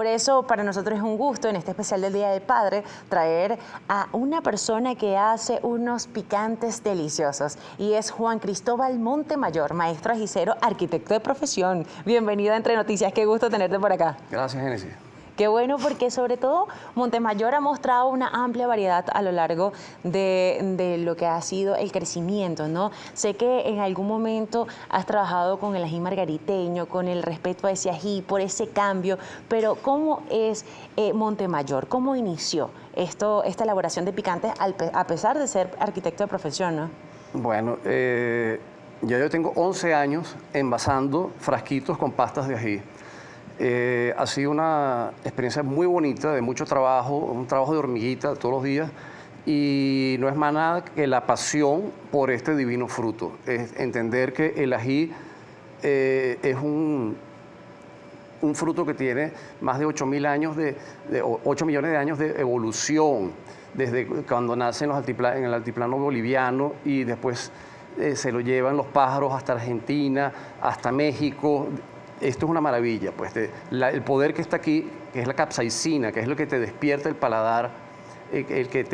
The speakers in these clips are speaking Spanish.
Por eso para nosotros es un gusto en este especial del Día del Padre traer a una persona que hace unos picantes deliciosos y es Juan Cristóbal Montemayor, maestro ajicero, arquitecto de profesión. Bienvenido a Entre Noticias, qué gusto tenerte por acá. Gracias, Génesis. Qué bueno, porque sobre todo Montemayor ha mostrado una amplia variedad a lo largo de lo que ha sido el crecimiento, ¿no? Sé que en algún momento has trabajado con el ají margariteño, con el respeto a ese ají, por ese cambio, pero ¿cómo es Montemayor? ¿Cómo inició esta elaboración de picantes a pesar de ser arquitecto de profesión, ¿no? Bueno, yo tengo 11 años envasando frasquitos con pastas de ají. Ha sido una experiencia muy bonita, de mucho trabajo, un trabajo de hormiguita todos los días, y no es más nada que la pasión por este divino fruto. Es entender que el ají es un fruto que tiene más de 8 millones de años de evolución, desde cuando nace en el altiplano boliviano y después se lo llevan los pájaros hasta Argentina, hasta México. Esto es una maravilla, pues, el poder que está aquí, que es la capsaicina, que es lo que te despierta el paladar, el que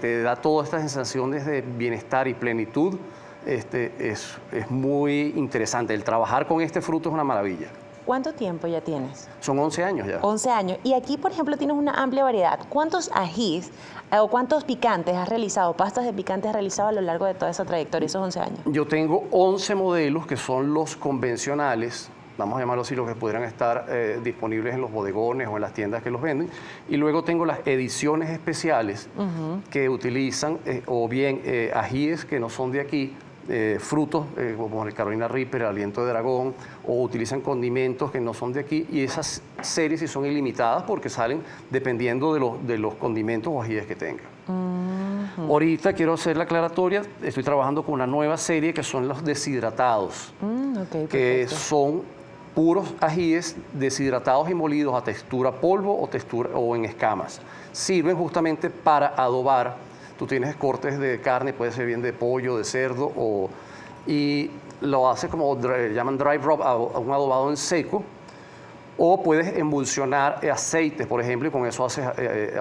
te da todas estas sensaciones de bienestar y plenitud, es muy interesante. El trabajar con este fruto es una maravilla. ¿Cuánto tiempo ya tienes? Son 11 años ya. 11 años. Y aquí, por ejemplo, tienes una amplia variedad. ¿Cuántos ajís o cuántos picantes has realizado, pastas de picantes has realizado a lo largo de toda esa trayectoria, esos 11 años? Yo tengo 11 modelos que son los convencionales, vamos a llamarlo así, los que pudieran estar disponibles en los bodegones o en las tiendas que los venden. Y luego tengo las ediciones especiales que utilizan o bien ajíes que no son de aquí, frutos como el Carolina Reaper, el aliento de dragón, o utilizan condimentos que no son de aquí. Y esas series sí son ilimitadas porque salen dependiendo de los condimentos o ajíes que tengan. Ahorita quiero hacer la aclaratoria, estoy trabajando con una nueva serie que son los deshidratados, que son puros ajíes deshidratados y molidos a textura polvo o en escamas. Sirven justamente para adobar. Tú tienes cortes de carne, puede ser bien de pollo, de cerdo, y lo haces como llaman dry rub, a un adobado en seco, o puedes emulsionar aceites, por ejemplo, y con eso haces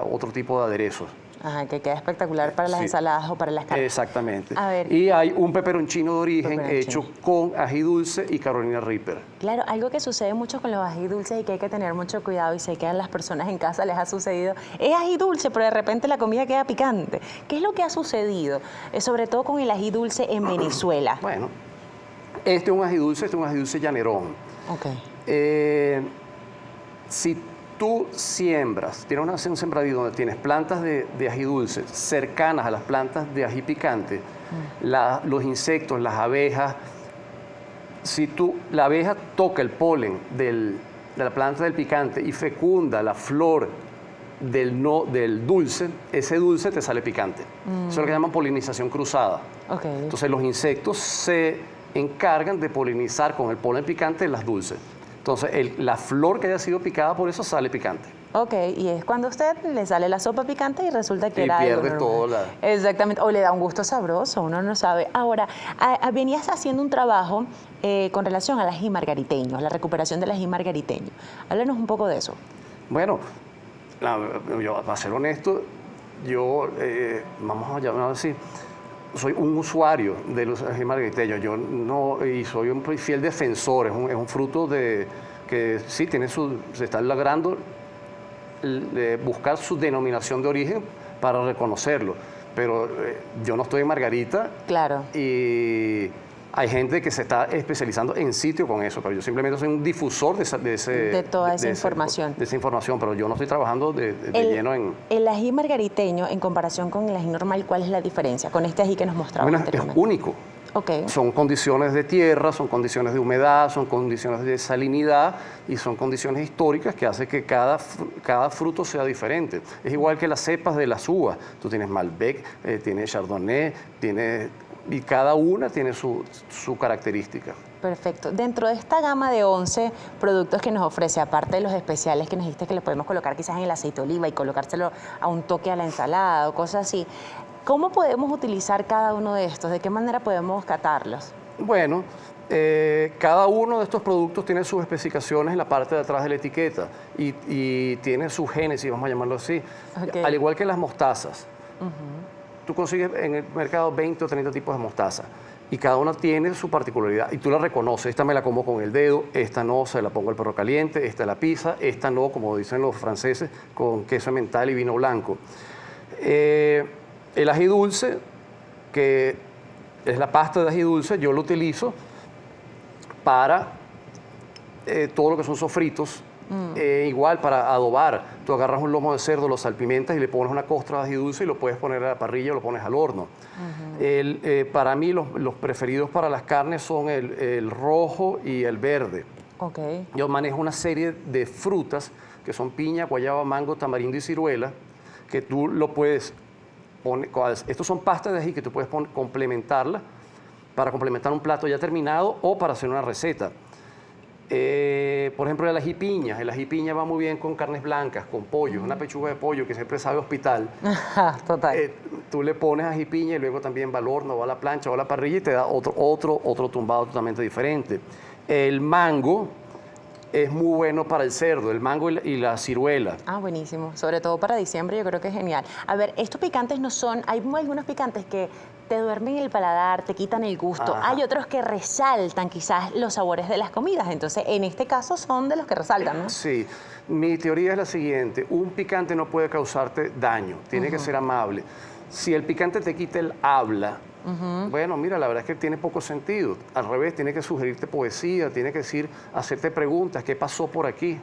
otro tipo de aderezos. Ajá, que queda espectacular para las ensaladas o para las carnes. Exactamente. A ver. Y hay un peperoncino de origen hecho con ají dulce y Carolina Reaper. Claro, algo que sucede mucho con los ají dulces y que hay que tener mucho cuidado, y sé que a las personas en casa les ha sucedido, es ají dulce, pero de repente la comida queda picante. ¿Qué es lo que ha sucedido? Sobre todo con el ají dulce en Venezuela. Bueno, este es un ají dulce llanerón. Si tú siembras, tienes un sembradío donde tienes plantas de ají dulce cercanas a las plantas de ají picante, los insectos, las abejas, si la abeja toca el polen de la planta del picante y fecunda la flor del dulce, ese dulce te sale picante. Eso es lo que llaman polinización cruzada. Entonces los insectos se encargan de polinizar con el polen picante las dulces. Entonces, la flor que haya sido picada por eso sale picante. Y es cuando a usted le sale la sopa picante y resulta que era pierde todo Exactamente, o le da un gusto sabroso, uno no sabe. Ahora, venías haciendo un trabajo con relación al ají margariteño, la recuperación del ají margariteño. Háblanos un poco de eso. Bueno, para ser honesto, yo, vamos a llamarlo así, soy un usuario de los ají margariteños, y soy un fiel defensor, es un fruto que sí se está logrando buscar su denominación de origen para reconocerlo, pero yo no estoy en Margarita. Claro. Y hay gente que se está especializando en sitio con eso, pero yo simplemente soy un difusor de toda esa información. De esa información, pero yo no estoy trabajando de lleno en... El ají margariteño, en comparación con el ají normal, ¿cuál es la diferencia con este ají que nos mostraba anteriormente? Es único. Son condiciones de tierra, son condiciones de humedad, son condiciones de salinidad y son condiciones históricas que hacen que cada fruto sea diferente. Es igual que las cepas de las uvas. Tú tienes Malbec, tienes Chardonnay, y cada una tiene su característica. Perfecto. Dentro de esta gama de 11 productos que nos ofrece, aparte de los especiales que nos dijiste que le podemos colocar quizás en el aceite de oliva y colocárselo a un toque a la ensalada o cosas así, ¿cómo podemos utilizar cada uno de estos? ¿De qué manera podemos catarlos? Bueno, cada uno de estos productos tiene sus especificaciones en la parte de atrás de la etiqueta y tiene su génesis, vamos a llamarlo así. Ok. Al igual que las mostazas. Tú consigues en el mercado 20 o 30 tipos de mostaza y cada una tiene su particularidad y tú la reconoces. Esta me la como con el dedo, esta no, se la pongo al perro caliente, esta la pizza, esta no, como dicen los franceses, con queso mental y vino blanco. El ají dulce, que es la pasta de ají dulce, yo lo utilizo para todo lo que son sofritos. Igual para adobar, tú agarras un lomo de cerdo, lo salpimentas y le pones una costra de ají dulce y lo puedes poner a la parrilla o lo pones al horno. Para mí los preferidos para las carnes son el rojo y el verde. Ok. Yo manejo una serie de frutas que son piña, guayaba, mango, tamarindo y ciruela, que tú lo puedes poner. Estos son pastas de ají que tú puedes complementarla para complementar un plato ya terminado o para hacer una receta. Por ejemplo, el ají piña. El ají piña va muy bien con carnes blancas, con pollo, una pechuga de pollo que siempre sabe a hospital. Total. Tú le pones ají piña y luego también va al horno, va a la plancha, va a la parrilla y te da otro tumbado totalmente diferente. El mango es muy bueno para el cerdo, el mango y la ciruela. Ah, buenísimo. Sobre todo para diciembre yo creo que es genial. A ver, estos picantes no son... Hay algunos picantes que te duermen el paladar, te quitan el gusto. Ajá. Hay otros que resaltan quizás los sabores de las comidas. Entonces, en este caso son de los que resaltan, ¿no? Sí, mi teoría es la siguiente, un picante no puede causarte daño, tiene que ser amable. Si el picante te quita el habla, bueno, mira, la verdad es que tiene poco sentido. Al revés, tiene que sugerirte poesía, tiene que decir, hacerte preguntas, ¿qué pasó por aquí?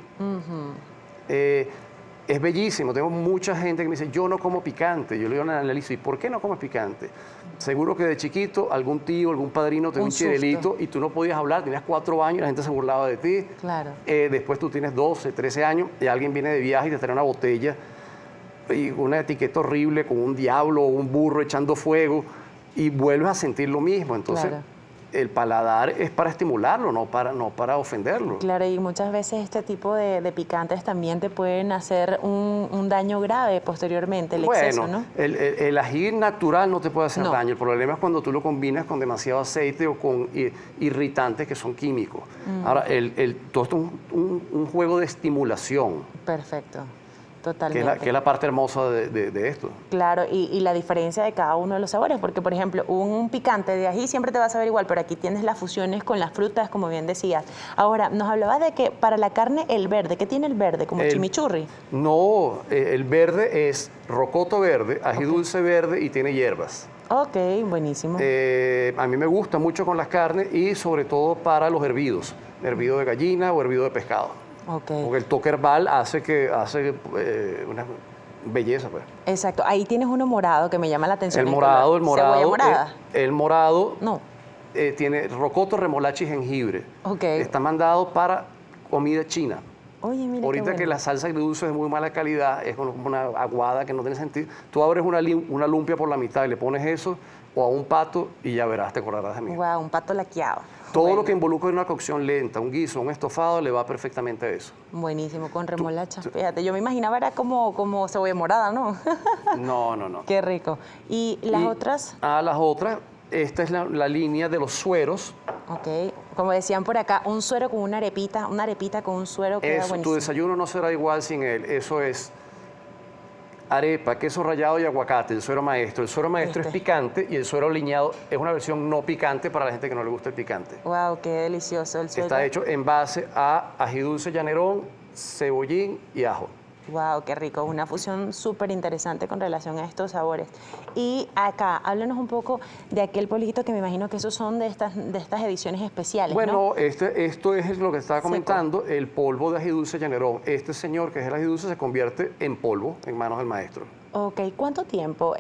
Es bellísimo, tengo mucha gente que me dice, yo no como picante. Yo le digo, analizo, ¿y por qué no comes picante? Seguro que de chiquito algún tío, algún padrino te dio un susto. chirelito y tú no podías hablar, tenías 4 años, la gente se burlaba de ti. Claro. Después tú tienes 12, 13 años y alguien viene de viaje y te trae una botella y una etiqueta horrible con un diablo o un burro echando fuego y vuelves a sentir lo mismo. Entonces, Claro. el paladar es para estimularlo, no para ofenderlo. Claro, y muchas veces este tipo de picantes también te pueden hacer un daño grave posteriormente, el exceso, ¿no? El ají natural no te puede hacer No. daño. El problema es cuando tú lo combinas con demasiado aceite o con irritantes que son químicos. Ahora, todo esto es un juego de estimulación, Perfecto, que totalmente. es la parte hermosa de esto. Claro, y la diferencia de cada uno de los sabores, porque por ejemplo, un picante de ají siempre te va a saber igual, pero aquí tienes las fusiones con las frutas, como bien decías. Ahora, nos hablabas de que para la carne el verde, ¿qué tiene el verde? ¿Como chimichurri? No, el verde es rocoto verde, ají dulce verde y tiene hierbas. Ok, buenísimo. A mí me gusta mucho con las carnes y sobre todo para los hervidos, hervido de gallina o hervido de pescado. Ok. Porque el toque herbal hace una belleza, pues. Exacto, ahí tienes uno morado que me llama la atención. El morado, ¿Cebolla morada? el morado No. tiene rocoto, remolacha y jengibre. Ok. Está mandado para comida china. Oye, mira Ahorita qué bueno. que la salsa agridulce es de muy mala calidad, es como una aguada que no tiene sentido. Tú abres una lumpia por la mitad y le pones eso o a un pato y ya verás, te acordarás de mí. Wow, un pato laqueado. Todo Bueno, lo que involucra una cocción lenta, un guiso, un estofado, le va perfectamente a eso. buenísimo, con remolacha. Fíjate, yo me imaginaba era como cebolla morada, ¿no? No, no, no. Qué rico. ¿Y las otras? Las otras, esta es la línea de los sueros. Ok. Como decían por acá, un suero con una arepita con un suero queda Tu buenísimo. desayuno no será igual sin él. Eso es arepa, queso rallado y aguacate, el suero maestro. El suero maestro es picante y el suero aliñado es una versión no picante para la gente que no le gusta el picante. Wow, qué delicioso el suero. Está hecho en base a ají dulce llanerón, cebollín y ajo. Wow, qué rico. Una fusión súper interesante con relación a estos sabores. Y acá, háblanos un poco de aquel polvito que me imagino que esos son de estas ediciones especiales, ¿no? Bueno, esto es lo que estaba comentando, el polvo de ají dulce llanerón. Este señor, que es el ají dulce, se convierte en polvo en manos del maestro. Ok, ¿cuánto tiempo,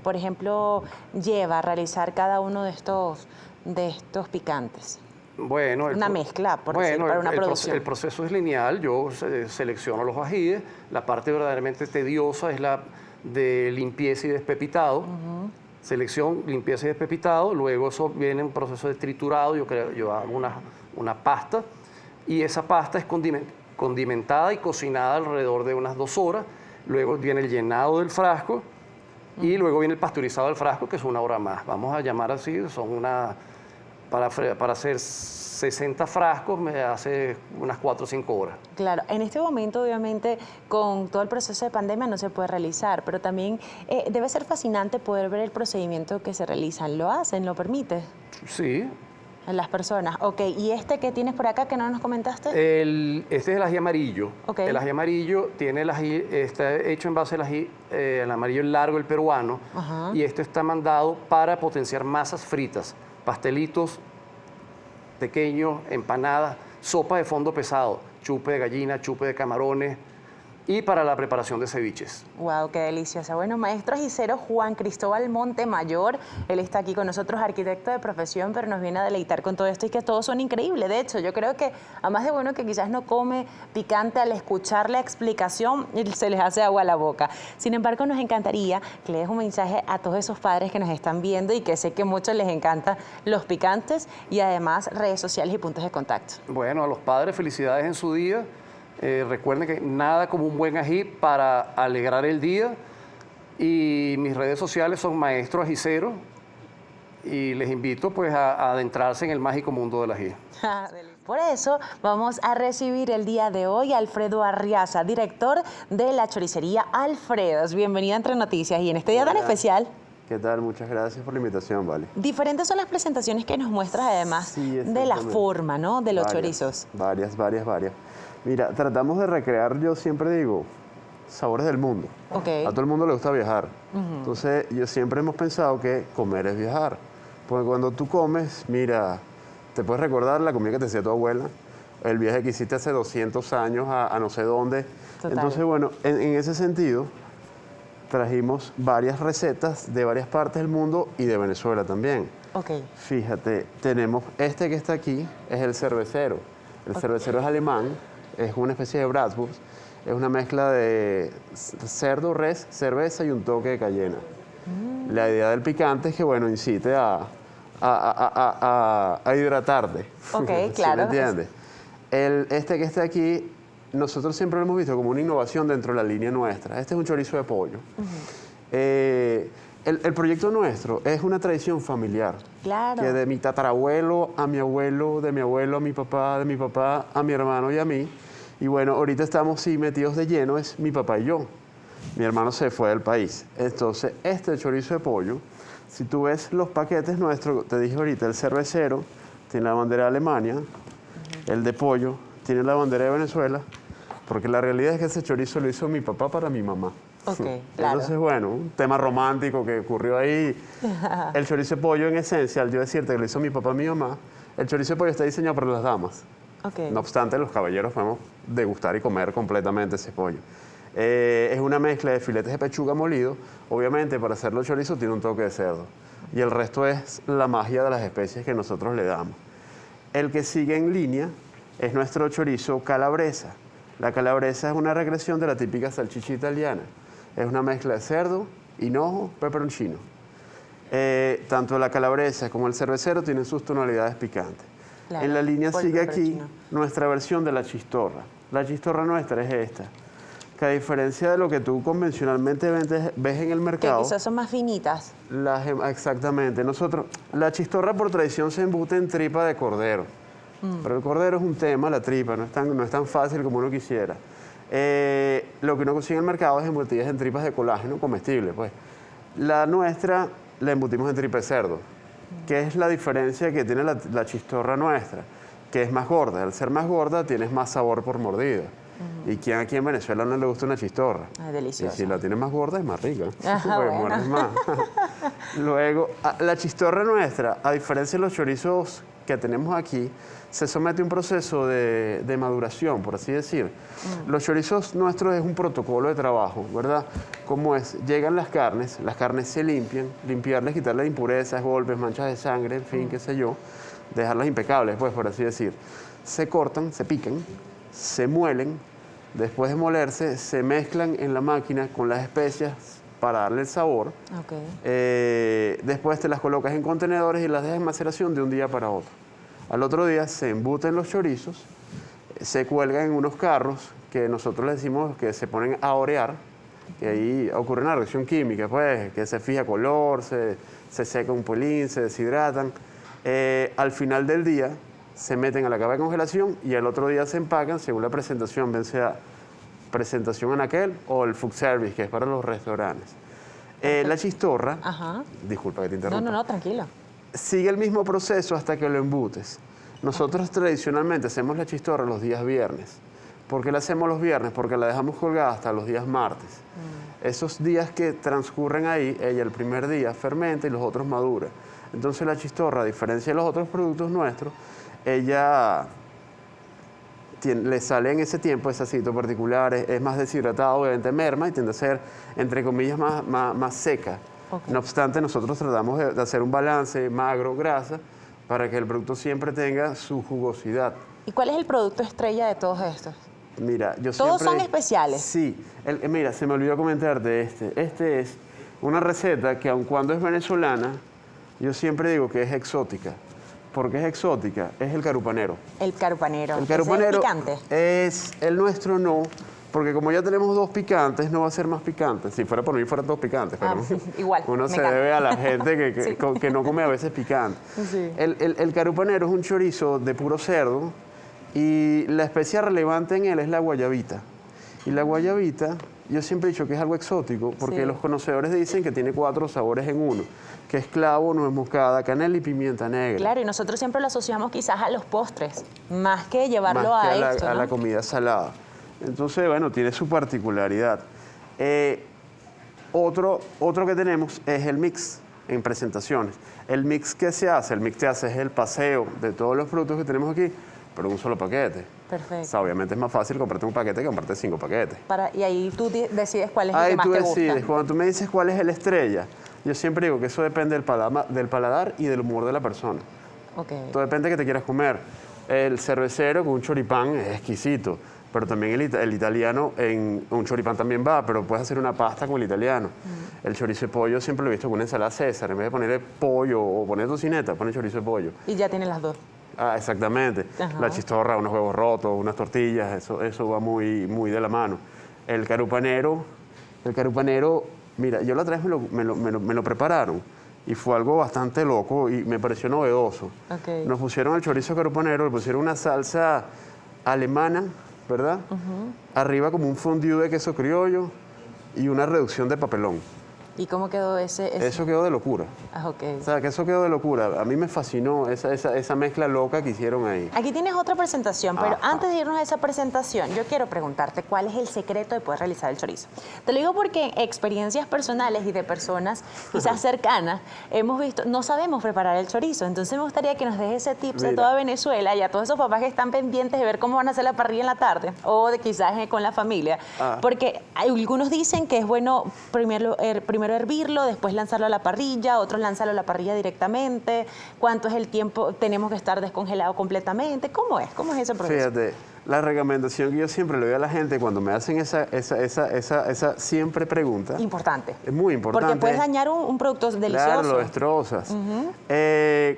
por ejemplo, lleva realizar cada uno de estos picantes? Bueno, Una mezcla, por decir, para una producción. El proceso es lineal, yo selecciono los ajíes, la parte verdaderamente tediosa es la de limpieza y despepitado, selección, limpieza y despepitado, luego eso viene un proceso de triturado, yo hago una pasta y esa pasta es condimentada y cocinada alrededor de unas 2 horas, luego viene el llenado del frasco y luego viene el pasteurizado del frasco, que es 1 hora más, vamos a llamar así, son para hacer 60 frascos me hace unas 4 o 5 horas. Claro, en este momento obviamente con todo el proceso de pandemia no se puede realizar, pero también debe ser fascinante poder ver el procedimiento que se realizan. ¿Lo hacen? ¿Lo permite? Sí. Las personas. Ok, ¿y este que tienes por acá que no nos comentaste? Este es el ají amarillo. Ok. El ají amarillo tiene el ají, está hecho en base al ají, el amarillo largo, el peruano, Ajá. y esto está mandado para potenciar masas fritas, pastelitos pequeños, empanadas, sopa de fondo pesado, chupe de gallina, chupe de camarones y para la preparación de ceviches. Wow, qué deliciosa. Bueno, maestro ajicero Juan Cristóbal Montemayor, él está aquí con nosotros, arquitecto de profesión, pero nos viene a deleitar con todo esto y que todos son increíbles. De hecho, yo creo que a más de uno que quizás no come picante, al escuchar la explicación se les hace agua a la boca. Sin embargo, nos encantaría que le des un mensaje a todos esos padres que nos están viendo y que sé que a muchos les encantan los picantes y además redes sociales y puntos de contacto. Bueno, a los padres, felicidades en su día. Recuerden que nada como un buen ají para alegrar el día. Y mis redes sociales son Maestro Ajicero y les invito pues a adentrarse en el mágico mundo del ají. Por eso vamos a recibir el día de hoy a Alfredo Arriaza, director de la choricería Alfredos. Bienvenido a Entre Noticias y en este día tan especial. ¿Qué tal? Muchas gracias por la invitación, Vale. Diferentes son las presentaciones que nos muestras además Sí, de la exactamente. forma, ¿no? De los Varias, chorizos. Varias. Mira, tratamos de recrear, yo siempre digo, sabores del mundo. Ok. A todo el mundo le gusta viajar. Entonces, yo siempre hemos pensado que comer es viajar. Porque cuando tú comes, mira, te puedes recordar la comida que te hacía tu abuela, el viaje que hiciste hace 200 años a no sé dónde. Total. Entonces, bueno, en ese sentido, trajimos varias recetas de varias partes del mundo y de Venezuela también. Ok. Fíjate, tenemos este que está aquí, es el cervecero. El cervecero es alemán, es una especie de bratwurst, es una mezcla de cerdo, res, cerveza y un toque de cayena. La idea del picante es que, bueno, incite a hidratarte. Ok, ¿Sí claro. me entiendes? Este que está aquí, nosotros siempre lo hemos visto como una innovación dentro de la línea nuestra. Este es un chorizo de pollo. El proyecto nuestro es una tradición familiar. Claro. Que de mi tatarabuelo a mi abuelo, de mi abuelo a mi papá, de mi papá a mi hermano y a mí. Y bueno, ahorita estamos sí metidos de lleno, es mi papá y yo. Mi hermano se fue del país. Entonces, este chorizo de pollo, si tú ves los paquetes nuestros, te dije ahorita, el cervecero tiene la bandera de Alemania, el de pollo tiene la bandera de Venezuela, porque la realidad es que ese chorizo lo hizo mi papá para mi mamá. Ok, claro. Entonces, bueno, un tema romántico que ocurrió ahí. El chorizo de pollo, en esencia, al yo decirte que lo hizo mi papá y mi mamá, el chorizo de pollo está diseñado para las damas. Ok. No obstante, los caballeros podemos degustar y comer completamente ese pollo. Es una mezcla de filetes de pechuga molido. Obviamente, para hacerlo chorizo tiene un toque de cerdo. Y el resto es la magia de las especies que nosotros le damos. El que sigue en línea es nuestro chorizo calabresa. La calabresa es una regresión de la típica salchicha italiana. Es una mezcla de cerdo, hinojo, peperoncino. Tanto la calabresa como el cervecero tienen sus tonalidades picantes. Claro, En la línea pollo sigue aquí peperoncino. nuestra versión de la chistorra. La chistorra nuestra es esta, que a diferencia de lo que tú convencionalmente ves en el Que mercado, quizás son más finitas. exactamente. Nosotros, la chistorra por tradición se embute en tripa de cordero. Pero el cordero es un tema, la tripa, no es tan fácil como uno quisiera. Lo que uno consigue en el mercado es embutidas en tripas de colágeno comestible, pues. La nuestra la embutimos en tripa de cerdo, que es la diferencia que tiene la chistorra nuestra, que es más gorda. Al ser más gorda tienes más sabor por mordida. ¿Y quién aquí en Venezuela no le gusta una chistorra? Es deliciosa. Y si la tienes más gorda es más rica, Ajá, porque bueno. muerdes más. Luego, la chistorra nuestra, a diferencia de los chorizos que tenemos aquí, se somete a un proceso de maduración, por así decir. Los chorizos nuestros es un protocolo de trabajo, ¿verdad? ¿Cómo es? Llegan las carnes se limpian, limpiarles, quitarles impurezas, golpes, manchas de sangre, en fin, qué sé yo, dejarlas impecables, pues, por así decir. Se cortan, se pican, se muelen, después de molerse, se mezclan en la máquina con las especias para darle el sabor. Ok. Después te las colocas en contenedores y las dejas en maceración de un día para otro. Al otro día se embuten los chorizos, se cuelgan en unos carros que nosotros le decimos que se ponen a orear, que ahí ocurre una reacción química, pues, que se fija color, se seca un pelín, se deshidratan. Al final del día se meten a la cava de congelación y al otro día se empacan según la presentación, bien sea presentación en aquel o el food service, que es para los restaurantes. La chistorra, Ajá. disculpa que te No, interrumpa, no, no, tranquilo. sigue el mismo proceso hasta que lo embutes. Nosotros tradicionalmente hacemos la chistorra los días viernes. ¿Por qué la hacemos los viernes? Porque la dejamos colgada hasta los días martes. Esos días que transcurren ahí, ella el primer día fermenta y los otros madura. Entonces la chistorra, a diferencia de los otros productos nuestros, ella le sale en ese tiempo ese aceite particular, es más deshidratado, obviamente merma y tiende a ser, entre comillas, más seca. Okay. No obstante, nosotros tratamos de hacer un balance magro-grasa para que el producto siempre tenga su jugosidad. ¿Y cuál es el producto estrella de todos estos? Mira, yo ¿Todos siempre... son especiales? Sí. Mira, se me olvidó comentarte este. Este es una receta que aun cuando es venezolana, yo siempre digo que es exótica. ¿Por qué es exótica? Es el carupanero. El carupanero. El ¿Ese carupanero es picante? es el nuestro no, porque como ya tenemos dos picantes, no va a ser más picante. Si fuera por mí, fueran dos picantes. Ah, Pero igual, uno me se encanta. debe a la gente Sí. que no come a veces picante. Sí. El carupanero es un chorizo de puro cerdo y la especia relevante en él es la guayabita. Y la guayabita, yo siempre he dicho que es algo exótico, porque Sí. los conocedores dicen que tiene 4 sabores en uno, que es clavo, nuez moscada, canela y pimienta negra. Claro, y nosotros siempre lo asociamos quizás a los postres, más que llevarlo Más a que esto, a ¿no? la comida salada. Entonces, bueno, tiene su particularidad. Otro que tenemos es el mix en presentaciones. El mix que se hace, el mix que hace es el paseo de todos los productos que tenemos aquí, pero en un solo paquete. O Perfecto. sea, obviamente es más fácil comprarte un paquete que comprarte 5 paquetes. Y ahí tú decides cuál es el Ahí que más tú te decides, gusta. cuando tú me dices cuál es el estrella, yo siempre digo que eso depende del paladar y del humor de la persona. Ok. Todo depende de qué te quieras comer. El cervecero con un choripán es exquisito, pero también el italiano en un choripán también va, pero puedes hacer una pasta con el italiano. El chorizo de pollo siempre lo he visto con una ensalada César, en vez de ponerle pollo o poner tocineta, pone chorizo de pollo. Y ya tienes las dos. Ah, exactamente. Ajá. La chistorra, unos huevos rotos, unas tortillas, eso va muy de la mano. El carupanero, mira, yo la otra vez me lo prepararon y fue algo bastante loco y me pareció novedoso. Ok. Nos pusieron el chorizo carupanero, le pusieron una salsa alemana, ¿verdad? Arriba como un fondue de queso criollo y una reducción de papelón. ¿Y cómo quedó ese? Eso quedó de locura. Ah, ok. O sea, que eso quedó de locura. A mí me fascinó esa mezcla loca que hicieron ahí. Aquí tienes otra presentación, pero Ajá. antes de irnos a esa presentación, yo quiero preguntarte cuál es el secreto de poder realizar el chorizo. Te lo digo porque en experiencias personales y de personas quizás cercanas, hemos visto, no sabemos preparar el chorizo. Entonces me gustaría que nos dejes ese tips de Mira. toda Venezuela y a todos esos papás que están pendientes de ver cómo van a hacer la parrilla en la tarde o de quizás con la familia. Ah. Porque algunos dicen que es bueno primero hervirlo, después lanzarlo a la parrilla, otros lanzarlo a la parrilla directamente. ¿Cuánto es el tiempo? ¿Tenemos que estar descongelado completamente? ¿Cómo es? ¿Cómo es ese proceso? Fíjate, la recomendación que yo siempre le doy a la gente cuando me hacen esa siempre pregunta, Importante. es muy importante. Porque puedes dañar un producto delicioso. Claro, lo destrozas.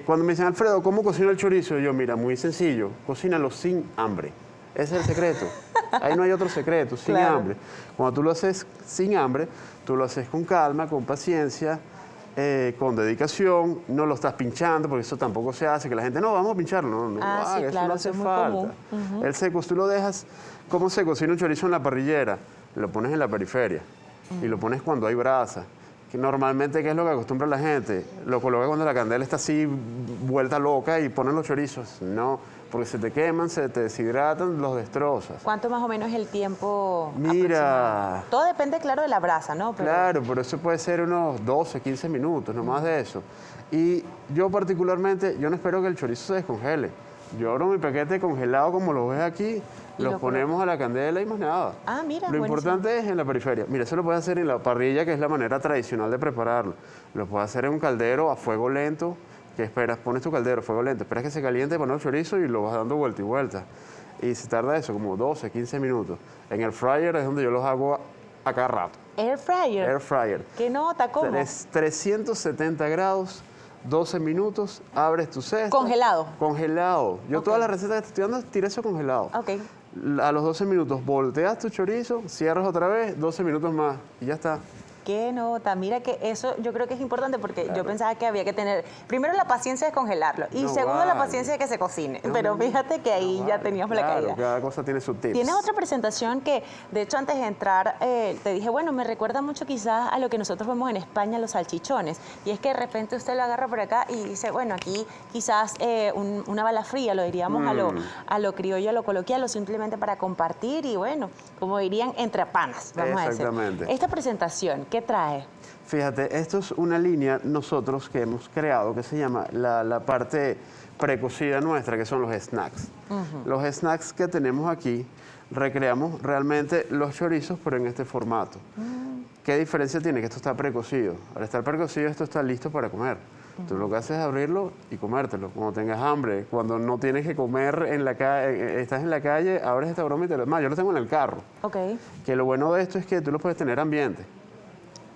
Cuando me dicen, Alfredo, ¿cómo cocino el chorizo? Yo, mira, muy sencillo, cocínalo sin hambre. Ese es el secreto. Ahí no hay otro secreto, sin Claro. hambre. Cuando tú lo haces sin hambre, tú lo haces con calma, con paciencia, con dedicación, no lo estás pinchando, porque eso tampoco se hace, que la gente, no, vamos a pincharlo, no Ah, sí, haga, eso claro, no eso hace es muy falta. común. El seco, tú lo dejas, ¿cómo se cocina un chorizo en la parrillera? Lo pones en la periferia y lo pones cuando hay brasa. Que normalmente, ¿qué es lo que acostumbra la gente? Lo coloca cuando la candela está así, vuelta loca y ponen los chorizos. No, porque se te queman, se te deshidratan, los destrozas. ¿Cuánto más o menos es el tiempo Mira. aproximado? Todo depende, claro, de la brasa, ¿no? Pero- Claro, pero eso puede ser unos 12, 15 minutos, no más de eso. Y yo particularmente, yo no espero que el chorizo se descongele. Yo abro mi paquete congelado como lo ves aquí, Y los lo ponemos a la candela y más nada. Ah, mira, Lo buenísimo. importante es en la periferia. Mira, eso lo puedes hacer en la parrilla, que es la manera tradicional de prepararlo. Lo puedes hacer en un caldero a fuego lento, que esperas, pones tu caldero a fuego lento, esperas que se caliente, pones el chorizo y lo vas dando vuelta y vuelta. Y se tarda eso, como 12, 15 minutos. En el fryer es donde yo los hago a cada rato. Air fryer. Air fryer. ¿Qué nota? ¿Cómo? Es 370 grados, 12 minutos, abres tu cesto. Congelado. Congelado. Yo Ok. todas las recetas que te estoy dando, tiré eso congelado. Ok. A los 12 minutos volteas tu chorizo, cierras otra vez, 12 minutos más y ya está. Qué nota, mira que eso yo creo que es importante porque yo pensaba que había que tener, primero la paciencia de congelarlo y No segundo la vale. paciencia de que se cocine, pero fíjate que ahí ya teníamos la Claro, caída. cada cosa tiene su tips. Tienes otra presentación que, de hecho, antes de entrar, te dije, bueno, me recuerda mucho quizás a lo que nosotros vemos en España, los salchichones. Y es que de repente usted lo agarra por acá y dice, bueno, aquí quizás una bala fría, lo diríamos a lo criollo, a lo coloquial, o simplemente para compartir y, bueno, como dirían, entre panas, vamos a decir. Exactamente. Esta presentación, ¿qué trae? Fíjate, esto es una línea nosotros que hemos creado que se llama la parte precocida nuestra, que son los snacks. Los snacks que tenemos aquí, recreamos realmente los chorizos, pero en este formato. ¿Qué diferencia tiene? Que esto está precocido. Al estar precocido, esto está listo para comer. Tú lo que haces es abrirlo y comértelo cuando tengas hambre. Cuando no tienes que comer en la calle, estás en la calle, abres esta broma y te lo... Más, yo lo tengo en el carro. Ok. Que lo bueno de esto es que tú lo puedes tener ambiente.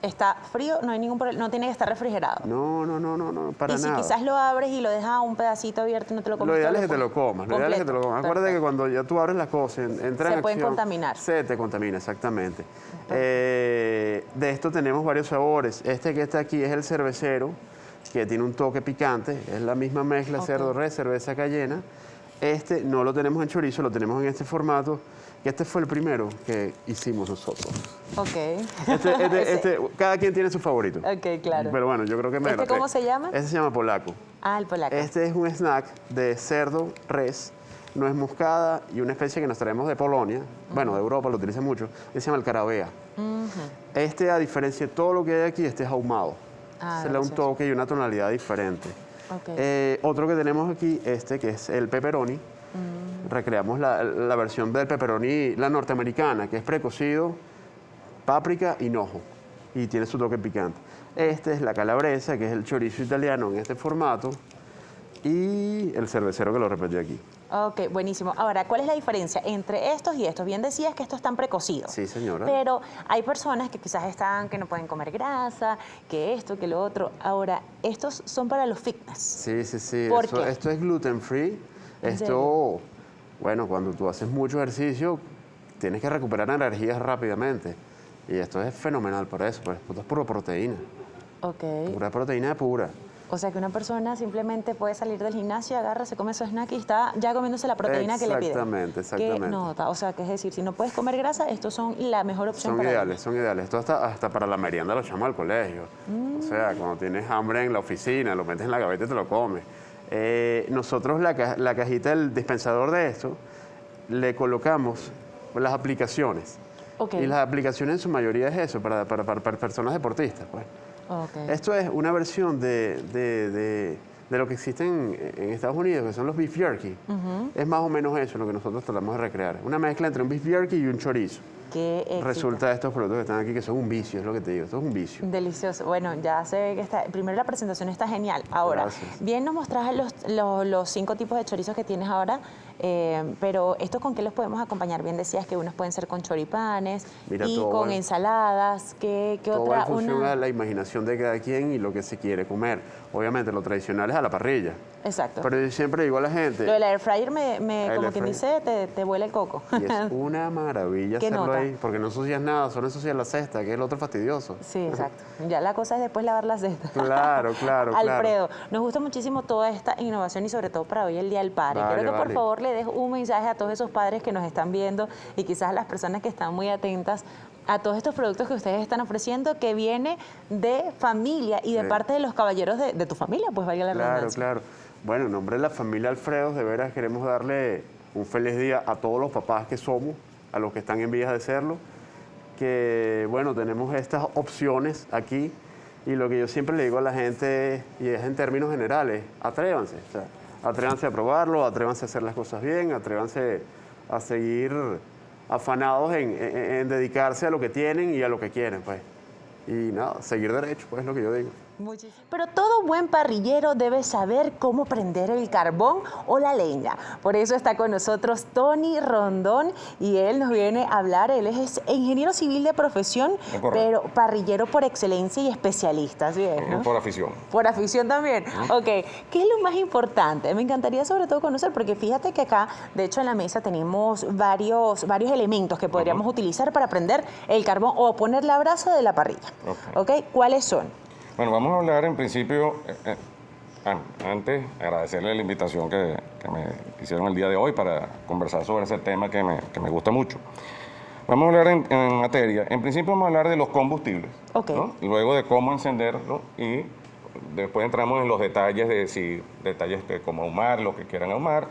Está frío, no hay ningún problema, no tiene que estar refrigerado. No, para y si nada. quizás lo abres y lo dejas un pedacito abierto y no te lo comes Lo ideal todo, es que te lo comas. Lo ideal es que te lo comas. Acuérdate que cuando ya tú abres las cosas, entra en Se pueden acción, contaminar. Se te contamina, exactamente. De esto tenemos varios sabores. Este que está aquí es el cervecero, que tiene un toque picante. Es la misma mezcla cerdo-res, cerveza cayena. Este no lo tenemos en chorizo, lo tenemos en este formato. Que este fue el primero que hicimos nosotros. Ok. Cada quien tiene su favorito. Ok, claro. Pero bueno, yo creo que ¿Este cómo se llama? Este se llama polaco. Ah, el polaco. Este es un snack de cerdo, res, nuez moscada y una especie que nos traemos de Polonia, bueno, de Europa lo utilizan mucho, que se llama el carabea. Este, a diferencia de todo lo que hay aquí, este es ahumado. Ah, Se le da un delicioso. toque y una tonalidad diferente. Ok. Otro que tenemos aquí, que es el pepperoni. Recreamos la versión del pepperoni, la norteamericana, que es precocido, páprica, hinojo, y tiene su toque picante. Este es la calabresa, que es el chorizo italiano en este formato, y el cervecero que lo repetí aquí. Ok, buenísimo. Ahora, ¿cuál es la diferencia entre estos y estos? Bien decías que estos están precocidos. Sí, señora. Pero hay personas que quizás que no pueden comer grasa, que esto, que lo otro. Ahora, estos son para los fitness. Sí. ¿Por qué? Esto es gluten free. ¿En Esto, bueno, cuando tú haces mucho ejercicio, tienes que recuperar energías rápidamente. Y esto es fenomenal por eso, pues esto es pura proteína. Ok. Pura proteína pura. O sea que una persona simplemente puede salir del gimnasio, agarra, se come su snack y está ya comiéndose la proteína que le pide. Exactamente. ¿Qué nota? O sea, que es decir, si no puedes comer grasa, estos son la mejor opción Son para ideales, son ideales. Esto hasta para la merienda lo echamos al colegio. O sea, cuando tienes hambre en la oficina, lo metes en la gaveta y te lo comes. Nosotros la cajita del dispensador de esto, le colocamos las aplicaciones. Ok. Y las aplicaciones en su mayoría es eso, para personas deportistas, pues. Ok. Esto es una versión de lo que existe en Estados Unidos, que son los beef jerky. Es más o menos eso lo que nosotros tratamos de recrear. Una mezcla entre un beef jerky y un chorizo. Qué éxito. Resulta de estos productos que están aquí, que son un vicio, es lo que te digo, esto es un vicio. Delicioso. Bueno, ya se ve que primero la presentación está genial. Ahora, Gracias. bien nos mostraste los 5 tipos de chorizos que tienes ahora, pero ¿estos con qué los podemos acompañar? Bien decías que unos pueden ser con choripanes Mira, y todo con va- ensaladas. ¿Qué Todo va otra? en función a la imaginación de cada quien y lo que se quiere comer. Obviamente lo tradicional es a la parrilla, Exacto. pero yo siempre digo a la gente, Lo del air fryer como air quien fryer. dice, te vuela el coco. y es una maravilla ¿Qué hacerlo nota? ahí, porque no ensucias nada, solo ensucias la cesta, que es el otro fastidioso. Sí, exacto. Ya la cosa es después lavar las cestas. Claro. Alfredo, nos gusta muchísimo toda esta innovación y sobre todo para hoy el Día del Padre. Vale, Quiero que por vale. favor le des un mensaje a todos esos padres que nos están viendo y quizás a las personas que están muy atentas a todos estos productos que ustedes están ofreciendo, que viene de familia y de Sí. parte de los caballeros de tu familia, pues valga la redundancia. Claro. Bueno, en nombre de la familia Alfredo, de veras queremos darle un feliz día a todos los papás que somos, a los que están en vías de serlo, que bueno, tenemos estas opciones aquí y lo que yo siempre le digo a la gente, y es en términos generales, atrévanse, o sea, atrévanse a probarlo, atrévanse a hacer las cosas bien, atrévanse a seguir afanados en dedicarse a lo que tienen y a lo que quieren, pues. Y nada, seguir derecho, pues es lo que yo digo. Pero todo buen parrillero debe saber cómo prender el carbón o la leña. Por eso está con nosotros Tony Rondón y él nos viene a hablar. Él es ingeniero civil de profesión, pero parrillero por excelencia y especialista, ¿sí es, no? Por afición. Por afición también. Ok. ¿Qué es lo más importante? Me encantaría sobre todo conocer, porque fíjate que acá, de hecho, en la mesa tenemos varios elementos que podríamos utilizar para prender el carbón o poner la brasa de la parrilla. Ok. ¿Cuáles son? Bueno, vamos a hablar en principio, antes agradecerle la invitación que me hicieron el día de hoy para conversar sobre ese tema que me gusta mucho. Vamos a hablar en materia. En principio vamos a hablar de los combustibles, ¿no? Luego de cómo encenderlo y después entramos en los detalles detalles de cómo ahumar, lo que quieran ahumar,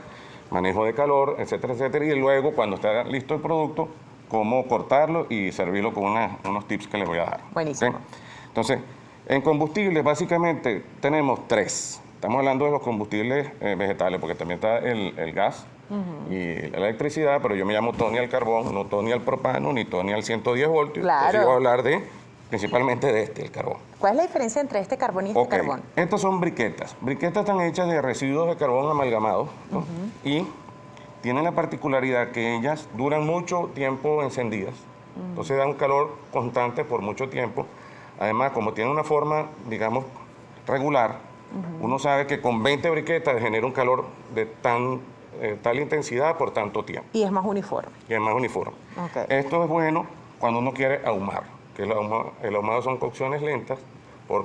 manejo de calor, etcétera, etcétera. Y luego, cuando esté listo el producto, cómo cortarlo y servirlo con unos tips que les voy a dar. Buenísimo. ¿Okay? Entonces, en combustibles básicamente tenemos 3. Estamos hablando de los combustibles vegetales, porque también está el gas y la electricidad, pero yo me llamo Tony al carbón, no Tony al propano, ni Tony al 110 voltios. Claro. Entonces yo voy a hablar principalmente de el carbón. ¿Cuál es la diferencia entre este carbón y este carbón? Estas son briquetas. Briquetas están hechas de residuos de carbón amalgamados, ¿no? Y tienen la particularidad que ellas duran mucho tiempo encendidas. Entonces dan un calor constante por mucho tiempo. Además, como tiene una forma, digamos, regular, uno sabe que con 20 briquetas genera un calor de tal intensidad por tanto tiempo. Y es más uniforme. Y es más uniforme. Okay. Esto es bueno cuando uno quiere ahumar, que el ahumado son cocciones lentas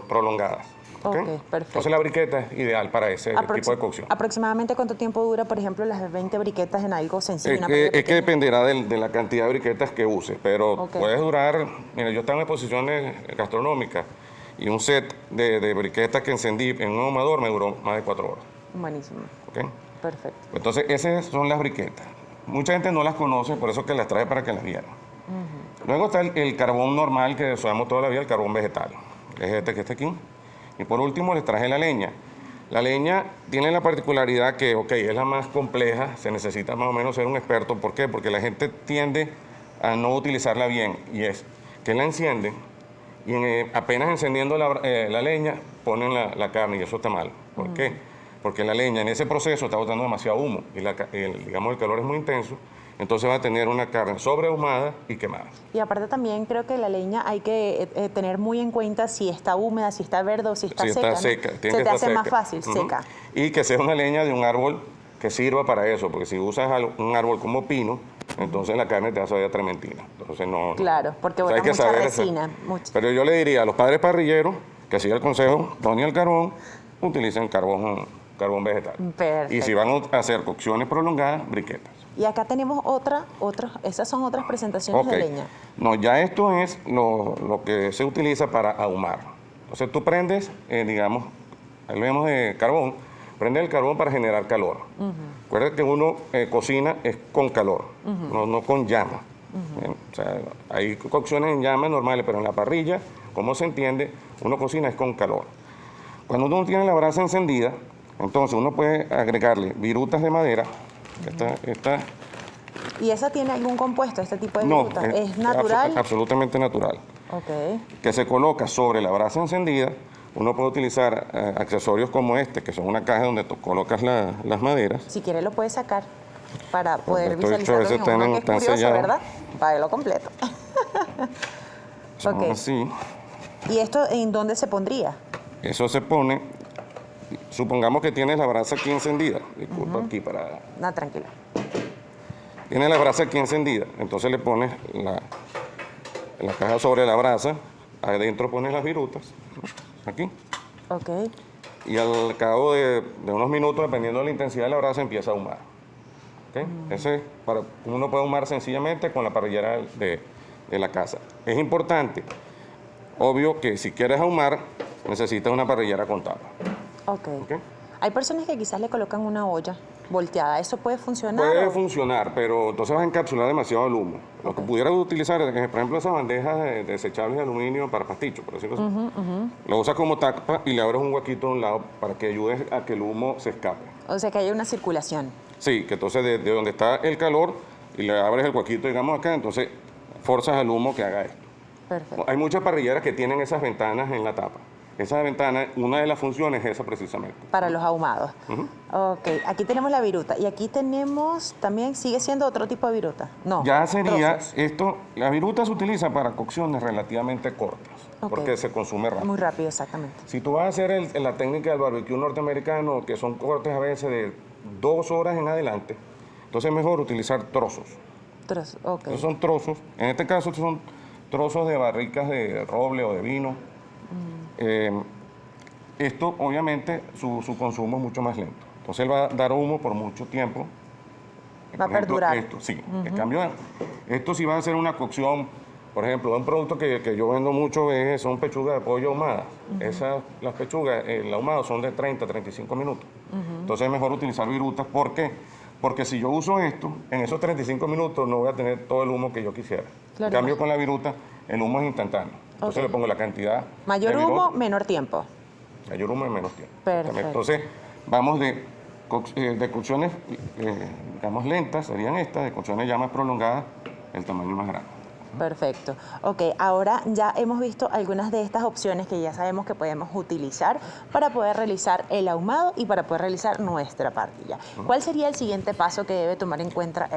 prolongadas. ¿Okay? Perfecto. Entonces la briqueta es ideal para ese tipo de cocción. ¿Aproximadamente cuánto tiempo dura, por ejemplo, las 20 briquetas en algo sencillo? Es que dependerá de la cantidad de briquetas que uses, pero puede durar. Mira, yo estaba en exposiciones gastronómicas y un set de briquetas que encendí en un ahumador me duró más de 4 horas. Buenísimo. ¿Okay? Perfecto. Entonces, esas son las briquetas. Mucha gente no las conoce, por eso que las trae para que las vieran. Luego está el carbón normal que usamos toda la vida, el carbón vegetal, que es este que está aquí. Y por último les traje la leña. La leña tiene la particularidad que, es la más compleja, se necesita más o menos ser un experto. ¿Por qué? Porque la gente tiende a no utilizarla bien, y es que la encienden y apenas encendiendo la leña ponen la carne, y eso está mal. ¿Por qué? Porque la leña en ese proceso está botando demasiado humo y digamos el calor es muy intenso. Entonces va a tener una carne sobreahumada y quemada. Y aparte también creo que la leña hay que tener muy en cuenta si está húmeda, si está verde o si está seca. Está seca. Se te hace más fácil, seca. Y que sea una leña de un árbol que sirva para eso, porque si usas un árbol como pino, entonces la carne te va a saber trementina. Entonces no. Claro, porque bota mucha resina. Pero yo le diría a los padres parrilleros que siga el consejo, Tony al carbón, utilicen carbón vegetal. Perfecto. Y si van a hacer cocciones prolongadas, briquetas. Y acá tenemos esas son otras presentaciones de leña. No, ya esto es lo que se utiliza para ahumar. Entonces tú prendes, digamos, ahí vemos de carbón, prende el carbón para generar calor. Recuerda que uno cocina es con calor, no con llama. O sea, hay cocciones en llamas normales, pero en la parrilla, como se entiende, uno cocina es con calor. Cuando uno tiene la brasa encendida, entonces uno puede agregarle virutas de madera. Esta. ¿Y esa tiene algún compuesto, este tipo de viruta? ¿Es natural? Absolutamente natural. Que se coloca sobre la brasa encendida. Uno puede utilizar accesorios como este, que son una caja donde tú colocas las maderas. Si quiere lo puedes sacar para poder visualizarlo. Que es curioso, ¿verdad? Para verlo completo. Son así. ¿Y esto en dónde se pondría? Eso se pone, supongamos que tienes la brasa aquí encendida. Disculpa aquí para... No, tranquila. Tienes la brasa aquí encendida, entonces le pones la caja sobre la brasa, adentro pones las virutas, aquí. Y al cabo de unos minutos, dependiendo de la intensidad de la brasa, empieza a ahumar. Ese uno puede ahumar sencillamente con la parrillera de la casa. Es importante, obvio, que si quieres ahumar, necesitas una parrillera con tapa. Hay personas que quizás le colocan una olla volteada. ¿Eso puede funcionar? Puede funcionar, pero entonces vas a encapsular demasiado el humo. Lo que pudieras utilizar, por ejemplo, esas bandejas desechables de aluminio para pasticho, por decirlo así. Lo usas como tapa y le abres un huequito a un lado para que ayudes a que el humo se escape. O sea, que haya una circulación. Sí, que entonces de donde está el calor y le abres el huequito, digamos, acá, entonces forzas al humo que haga esto. Perfecto. Hay muchas parrilleras que tienen esas ventanas en la tapa. esa ventana, una de las funciones es esa precisamente. Para los ahumados. Ok, aquí tenemos la viruta. Y aquí tenemos también, ¿sigue siendo otro tipo de viruta? No. Ya sería trozos. esto, la viruta se utiliza para cocciones relativamente cortas, Ok. porque se consume rápido. Muy rápido, exactamente. Si tú vas a hacer la técnica del barbecue norteamericano, que son cortes a veces de 2 horas en adelante, entonces es mejor utilizar trozos. Ok. Esos son trozos, en este caso estos son trozos de barricas de roble o de vino. Esto, obviamente, su consumo es mucho más lento. Entonces él va a dar humo por mucho tiempo. Va a Por ejemplo, perdurar. Esto, sí. En cambio, esto sí va a ser una cocción, por ejemplo, un producto que yo vendo mucho son pechugas de pollo ahumadas. Las pechugas, el ahumado son de 30 a 35 minutos. Entonces es mejor utilizar virutas. ¿Por qué? Porque si yo uso esto, en esos 35 minutos no voy a tener todo el humo que yo quisiera. Claro. En cambio, con la viruta, el humo es instantáneo. Entonces le pongo la cantidad. Mayor de humo, viruta, menor tiempo. mayor humo en menos tiempo. Perfecto. Entonces, vamos de cocciones, digamos, lentas, serían estas, de cocciones ya más prolongadas, el tamaño más grande. Perfecto. Ok, ahora ya hemos visto algunas de estas opciones que ya sabemos que podemos utilizar para poder realizar el ahumado y para poder realizar nuestra parrilla. ¿Cuál sería el siguiente paso que debe tomar en cuenta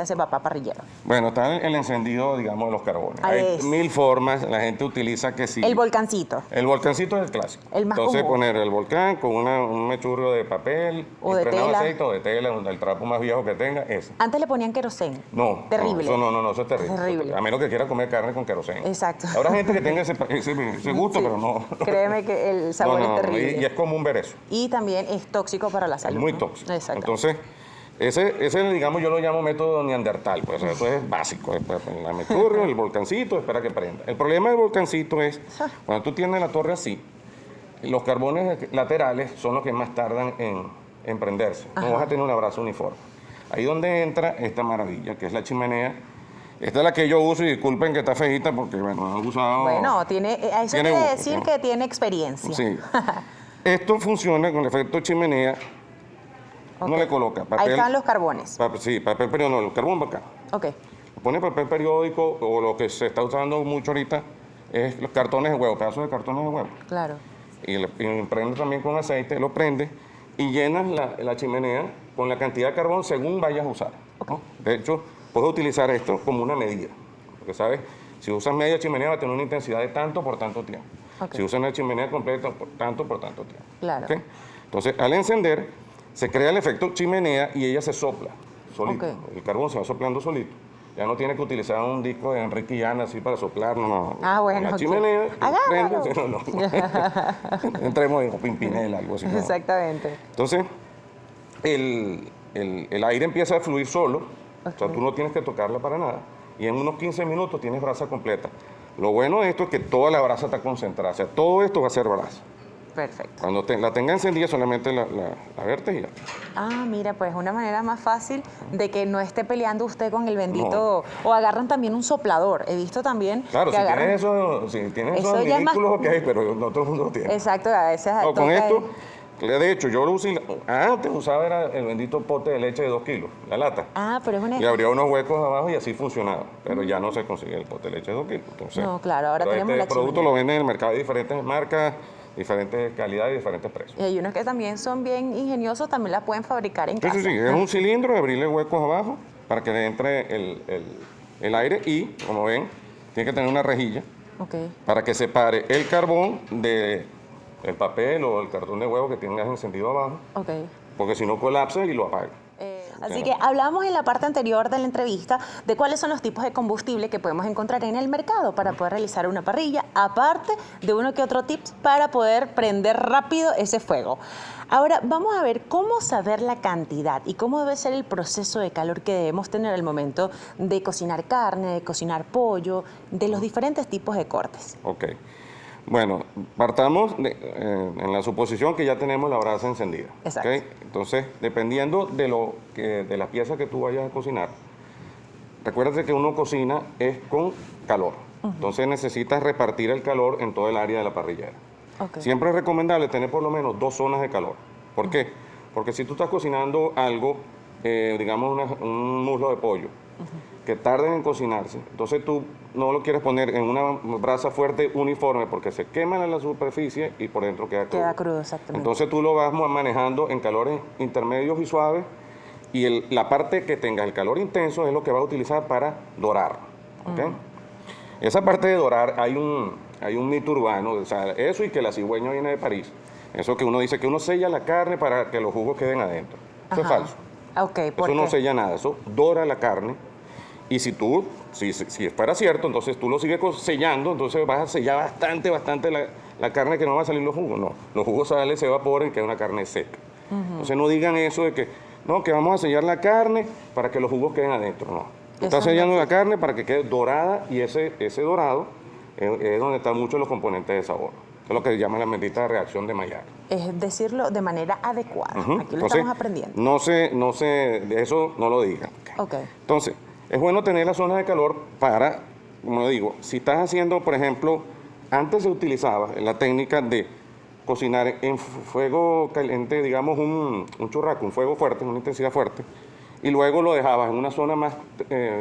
ese papá parrillero? Bueno, está el encendido, digamos, de los carbones. Ahí Hay es. 1000 formas, la gente utiliza que sí. El volcancito. El volcancito es el clásico. El más Entonces común. poner el volcán con un mechurrio de papel, O de impregnado tela. aceite o de tela, el trapo más viejo que tenga, ese. Antes le ponían querosén. No, Terrible. no, eso es terrible. Terrible. A menos que quiera comer carne con queroseno. Exacto. Habrá gente que tenga ese gusto, Sí. pero no. Créeme que el sabor No, es terrible. y es común ver eso. Y también es tóxico para la salud. Es muy ¿no? tóxico. Exacto. Entonces, ese, digamos, yo lo llamo método neandertal, pues eso es básico. La mechurrio, el volcancito, espera que prenda. El problema del volcancito es, cuando tú tienes la torre así, los carbones laterales son los que más tardan en prenderse. No vas a tener una brasa uniforme. Ahí donde entra esta maravilla, que es la chimenea. Esta es la que yo uso y disculpen que está feita porque, bueno, he usado... Bueno, eso Tiene quiere uso, decir ¿no? que tiene experiencia. Sí. Esto funciona con el efecto chimenea. Uno Ok. le coloca papel... Ahí están los carbones. Sí, papel periódico, no, el carbón para acá. Ok. Pone papel periódico o lo que se está usando mucho ahorita es los cartones de huevo, pedazos de cartones de huevo. Claro. Y prende también con aceite, lo prende y llenas la chimenea con la cantidad de carbón según vayas a usar, ¿no? De hecho, puedes utilizar esto como una medida. Porque, ¿sabes? Si usas media chimenea va a tener una intensidad de tanto por tanto tiempo. Ok. Si usas una chimenea completa, por tanto tiempo. Claro. ¿Ok? Entonces, al encender, se crea el efecto chimenea y ella se sopla solito. Ok. El carbón se va soplando solito. Ya no tiene que utilizar un disco de Enrique Llana así para soplar, no. Ah, bueno, La ok. chimenea, Agárralo. prende, no. Entremos en Pimpinela, algo así. ¿no? Exactamente. Entonces, el aire empieza a fluir solo, o sea, tú no tienes que tocarla para nada, y en unos 15 minutos tienes brasa completa. Lo bueno de esto es que toda la brasa está concentrada, o sea, todo esto va a ser brasa. Perfecto. Cuando la tenga encendida, solamente la vertes y ya. Ah, mira, pues una manera más fácil de que no esté peleando usted con el bendito. O agarran también un soplador. He visto también Claro, que si agarran. tienes Eso esos ya es más- minúsculos que hay, pero no todo el mundo lo tiene. Exacto, a veces. No, con toca esto, de hecho, yo lo usé, antes usaba era el bendito pote de leche de 2 kilos, la lata. Ah, pero es una. Y abría unos huecos abajo y así funcionaba. Pero ya no se consigue el pote de leche de 2 kilos. Entonces, No, claro, ahora pero tenemos este la producto chimenea. lo venden en el mercado de diferentes marcas, diferentes calidades y diferentes precios. Y hay unos que también son bien ingeniosos, también la pueden fabricar en Sí, casa. sí, sí, es un cilindro, abrirle huecos abajo para que le entre el aire y, como ven, tiene que tener una rejilla Ok. para que separe el carbón del papel o el cartón de huevo que tengas encendido abajo, Ok. porque si no colapsa y lo apaga. Así que hablamos en la parte anterior de la entrevista de cuáles son los tipos de combustible que podemos encontrar en el mercado para poder realizar una parrilla, aparte de uno que otro tips para poder prender rápido ese fuego. Ahora vamos a ver cómo saber la cantidad y cómo debe ser el proceso de calor que debemos tener al momento de cocinar carne, de cocinar pollo, de los diferentes tipos de cortes. Ok. Bueno, partamos en la suposición que ya tenemos la brasa encendida. Exacto. ¿Ok? Entonces, dependiendo de la pieza que tú vayas a cocinar, recuérdate que uno cocina es con calor. Entonces necesitas repartir el calor en todo el área de la parrillera. Ok. Siempre es recomendable tener por lo menos 2 zonas de calor. ¿Por qué? Porque si tú estás cocinando algo, digamos un muslo de pollo, que tarden en cocinarse, entonces tú no lo quieres poner en una brasa fuerte uniforme porque se quema en la superficie y por dentro queda crudo. Queda crudo, exactamente. Entonces tú lo vas manejando en calores intermedios y suaves y la parte que tenga el calor intenso es lo que va a utilizar para dorar. ¿Okay? Esa parte de dorar, hay un mito urbano, o sea, eso y que la cigüeña viene de París. Eso que uno dice que uno sella la carne para que los jugos queden adentro. Eso es falso. Okay, ¿por eso no qué? sella nada, eso dora la carne. Y si fuera cierto, entonces tú lo sigues sellando, entonces vas a sellar bastante la carne que no va a salir los jugos. No, los jugos salen, se evaporan y queda una carne seca. Entonces no digan eso de que, no, que vamos a sellar la carne para que los jugos queden adentro. No, tú estás sellando la carne para que quede dorada y ese dorado es donde están muchos los componentes de sabor. Es lo que se llama la bendita reacción de Maillard. Es decirlo de manera adecuada. Aquí lo Entonces, estamos aprendiendo. de eso no lo digan. Ok. Entonces, es bueno tener las zonas de calor para, como digo, si estás haciendo, por ejemplo, antes se utilizaba la técnica de cocinar en fuego caliente, digamos un churrasco, un fuego fuerte, una intensidad fuerte, y luego lo dejabas en una zona más,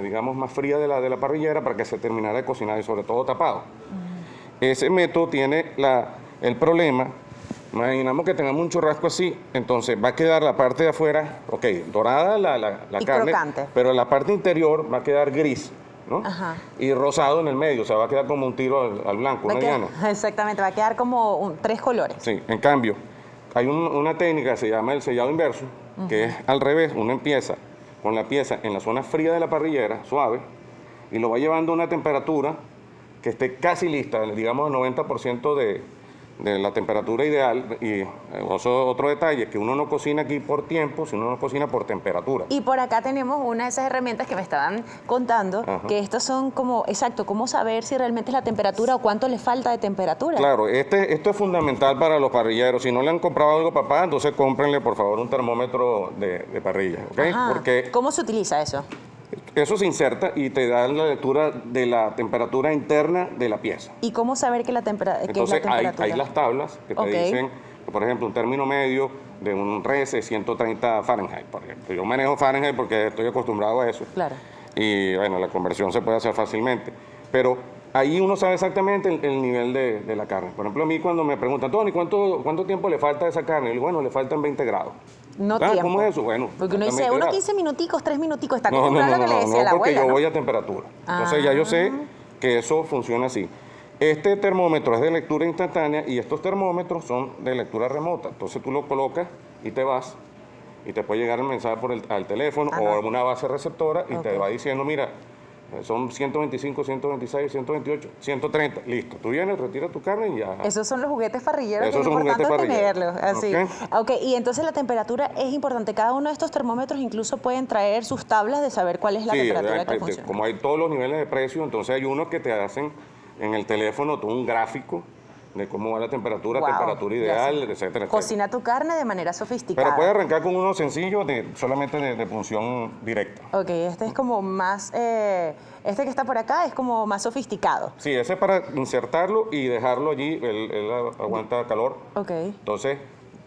digamos, más fría de la parrillera para que se terminara de cocinar y sobre todo tapado. Ese método tiene el problema, imaginamos que tengamos un churrasco así, entonces va a quedar la parte de afuera, ok, dorada la Y carne, crocante. pero la parte interior va a quedar gris, ¿no? Ajá. Y rosado en el medio, o sea, va a quedar como un tiro al blanco, Va a una quedar- llana. exactamente, va a quedar como 3 colores. Sí, en cambio, hay una técnica que se llama el sellado inverso, que es al revés, uno empieza con la pieza en la zona fría de la parrillera, suave, y lo va llevando a una temperatura que esté casi lista, digamos el 90% de la temperatura ideal. Y otro detalle, que uno no cocina aquí por tiempo, sino uno cocina por temperatura. Y por acá tenemos una de esas herramientas que me estaban contando, que estos son como, exacto, cómo saber si realmente es la temperatura o cuánto le falta de temperatura. Claro, esto es fundamental para los parrilleros. Si no le han comprado algo, papá, entonces cómprenle, por favor, un termómetro de parrilla, ¿ok? Ajá. Porque ¿Cómo se utiliza eso? eso se inserta y te da la lectura de la temperatura interna de la pieza. ¿Y cómo saber que, Entonces, es la temperatura? hay las tablas que te Ok. dicen, por ejemplo, un término medio de un res es 130 Fahrenheit, por ejemplo. Yo manejo Fahrenheit porque estoy acostumbrado a eso. Claro. Y bueno, la conversión se puede hacer fácilmente. Pero ahí uno sabe exactamente el nivel de la carne. Por ejemplo, a mí cuando me preguntan, Tony, ¿cuánto tiempo le falta a esa carne? Y digo, bueno, le faltan 20 grados. No Ah, tiempo. ¿cómo es eso? Bueno, Porque uno faltan dice, 20 uno grados. 15 minuticos, 3 minuticos, está No, acostumbrado a lo que le decía la porque abuela, yo ¿no? voy a temperatura. Entonces ya yo sé que eso funciona así. Este termómetro es de lectura instantánea y estos termómetros son de lectura remota. Entonces tú lo colocas y te vas y te puede llegar el mensaje al teléfono o a una base receptora y te va diciendo, mira, son 125, 126, 128, 130, listo. Tú vienes, retiras tu carne y ya. Esos son los juguetes parrilleros que Esos es son importante juguetes parrilleros. tenerlos. Así. Ok, y entonces la temperatura es importante. Cada uno de estos termómetros incluso pueden traer sus tablas de saber cuál es la temperatura que funciona. Como hay todos los niveles de precio, entonces hay unos que te hacen en el teléfono todo un gráfico de cómo va la temperatura, Wow, temperatura ya ideal, sé. etcétera, etcétera. Cocina tu carne de manera sofisticada. Pero puedes arrancar con uno sencillo, solamente de punción directa. Ok, este es como más, este que está por acá es como más sofisticado. Sí, ese es para insertarlo y dejarlo allí, él aguanta calor. Ok. Entonces,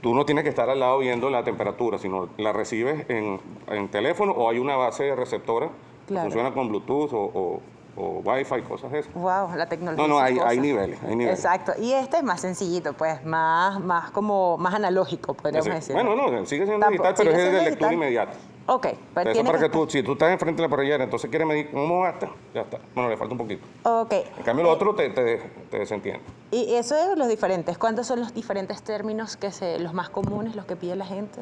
tú no tienes que estar al lado viendo la temperatura, sino la recibes en teléfono o hay una base receptora que Claro. funciona con Bluetooth o Wi-Fi, cosas de esas. Wow, la tecnología. No, sus hay cosas. niveles, hay niveles. Exacto. Y este es más sencillito, pues, más analógico, podríamos decir. Bueno, no, sigue siendo Tampoco- digital, pero sigue es de siendo lectura digital. inmediata. Ok, pero Eso tiene para que que tú, si tú estás enfrente de la parrillera, entonces quieres medir cómo va, ya está. Bueno, le falta un poquito. Ok. En cambio, lo otro te desentiende. Y eso es los diferentes. ¿Cuántos son los diferentes términos los más comunes, los que pide la gente?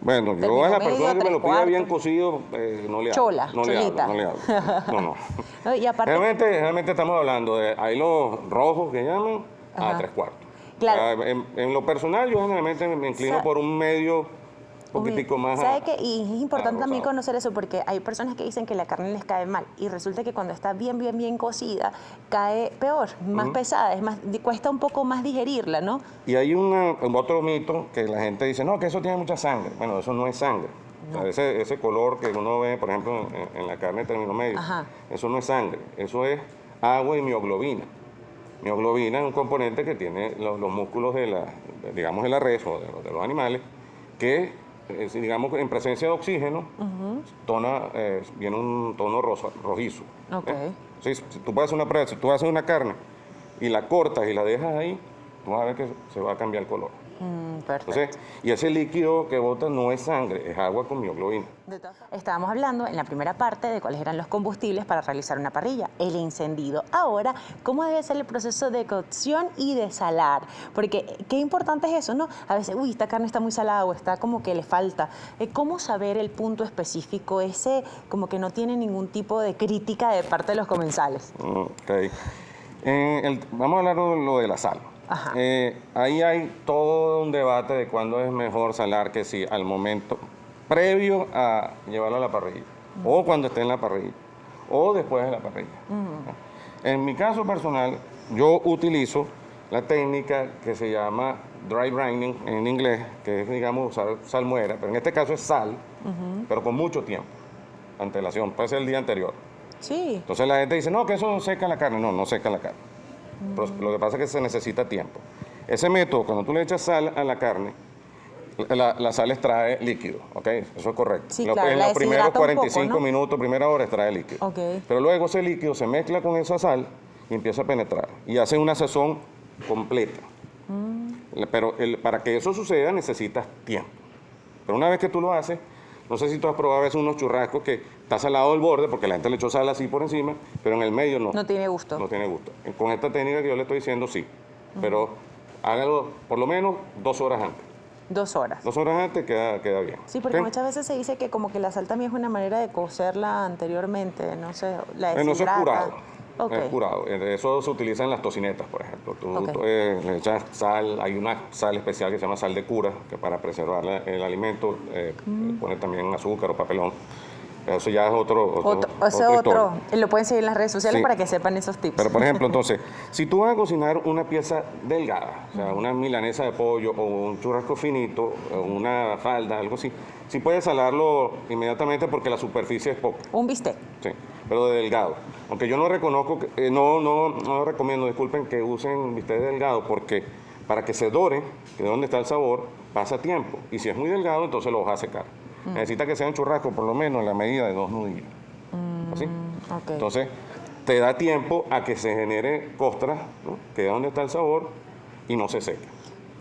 Bueno, Término yo a la medio, persona que me lo tres pida bien cuartos. cocido, no le hablo. Chola, no le cholita. hablo, no le hablo. No. No, y aparte, Realmente estamos hablando de, hay los rojos que llaman Ajá. a 3/4. Claro. En lo personal, yo generalmente me inclino por un medio poquitico más. ¿sabe qué? Y es importante también rosado. conocer eso porque hay personas que dicen que la carne les cae mal y resulta que cuando está bien cocida cae peor, más pesada, cuesta un poco más digerirla, ¿no? Y hay otro mito que la gente dice, no, que eso tiene mucha sangre. Bueno, eso no es sangre. O sea, ese color que uno ve, por ejemplo, en la carne de término medio, Ajá. eso no es sangre, eso es agua y mioglobina. Mioglobina es un componente que tiene los músculos de la res o de los animales, que digamos, en presencia de oxígeno, viene un tono rojizo. Ok. Si tú puedes hacer una prueba, si tú haces una carne y la cortas y la dejas ahí, tú vas a ver que se va a cambiar el color. Perfecto. Entonces, y ese líquido que bota no es sangre, es agua con mioglobina. Estábamos hablando en la primera parte de cuáles eran los combustibles para realizar una parrilla, el encendido. Ahora, ¿cómo debe ser el proceso de cocción y de salar? Porque qué importante es eso, ¿no? A veces, uy, esta carne está muy salada o está como que le falta. ¿Cómo saber el punto específico? Ese como que no tiene ningún tipo de crítica de parte de los comensales. Ok. Vamos a hablar de lo de la sal. Ajá. Ahí hay todo un debate de cuándo es mejor salar, que si al momento previo a llevarlo a la parrilla, o cuando esté en la parrilla, o después de la parrilla. En mi caso personal, yo utilizo la técnica que se llama dry brining en inglés, que es, digamos, usar salmuera, pero en este caso es sal, pero con mucho tiempo, antelación, puede ser el día anterior. Sí. Entonces la gente dice, no, que eso seca la carne. No, no seca la carne. Pero lo que pasa es que se necesita tiempo. Ese método, cuando tú le echas sal a la carne, la sal extrae líquido, ¿ok? Eso es correcto. Sí, claro, en la los primeros deshidrata un poco, 45 ¿no? minutos, primera hora, extrae líquido. Ok. Pero luego ese líquido se mezcla con esa sal y empieza a penetrar. Y hace una sazón completa. Pero para que eso suceda necesitas tiempo. Pero una vez que tú lo haces, no sé si tú has probado a veces unos churrascos que está salado el borde, porque la gente le echó sal así por encima, pero en el medio no. No tiene gusto. No tiene gusto. Con esta técnica que yo le estoy diciendo, sí. Pero hágalo por lo menos 2 horas antes. 2 horas. 2 horas antes queda bien. Sí, porque ¿Ok? muchas veces se dice que como que la sal también es una manera de cocerla anteriormente, no sé, la Bueno, eso es deshidrata. curado. Ok. Es curado. Eso se utiliza en las tocinetas, por ejemplo. Tú Ok. le echas sal, hay una sal especial que se llama sal de cura, que para preservar el alimento pone también azúcar o papelón. Eso ya es Ese otra otro, historia. lo pueden seguir en las redes sociales Sí. para que sepan esos tips. Pero, por ejemplo, entonces, si tú vas a cocinar una pieza delgada, o sea, una milanesa de pollo o un churrasco finito, o una falda, algo así, sí puedes salarlo inmediatamente porque la superficie es poca. Un bistec. Sí, pero de delgado. Aunque yo no reconozco, no recomiendo, disculpen, que usen bistec delgado porque para que se dore, que es donde está el sabor, pasa tiempo. Y si es muy delgado, entonces lo vas a secar. Necesita que sea un churrasco por lo menos en la medida de 2 nudillos. ¿Así? Ok. Entonces, te da tiempo a que se genere costra, ¿no? Que es donde está el sabor, y no se seca.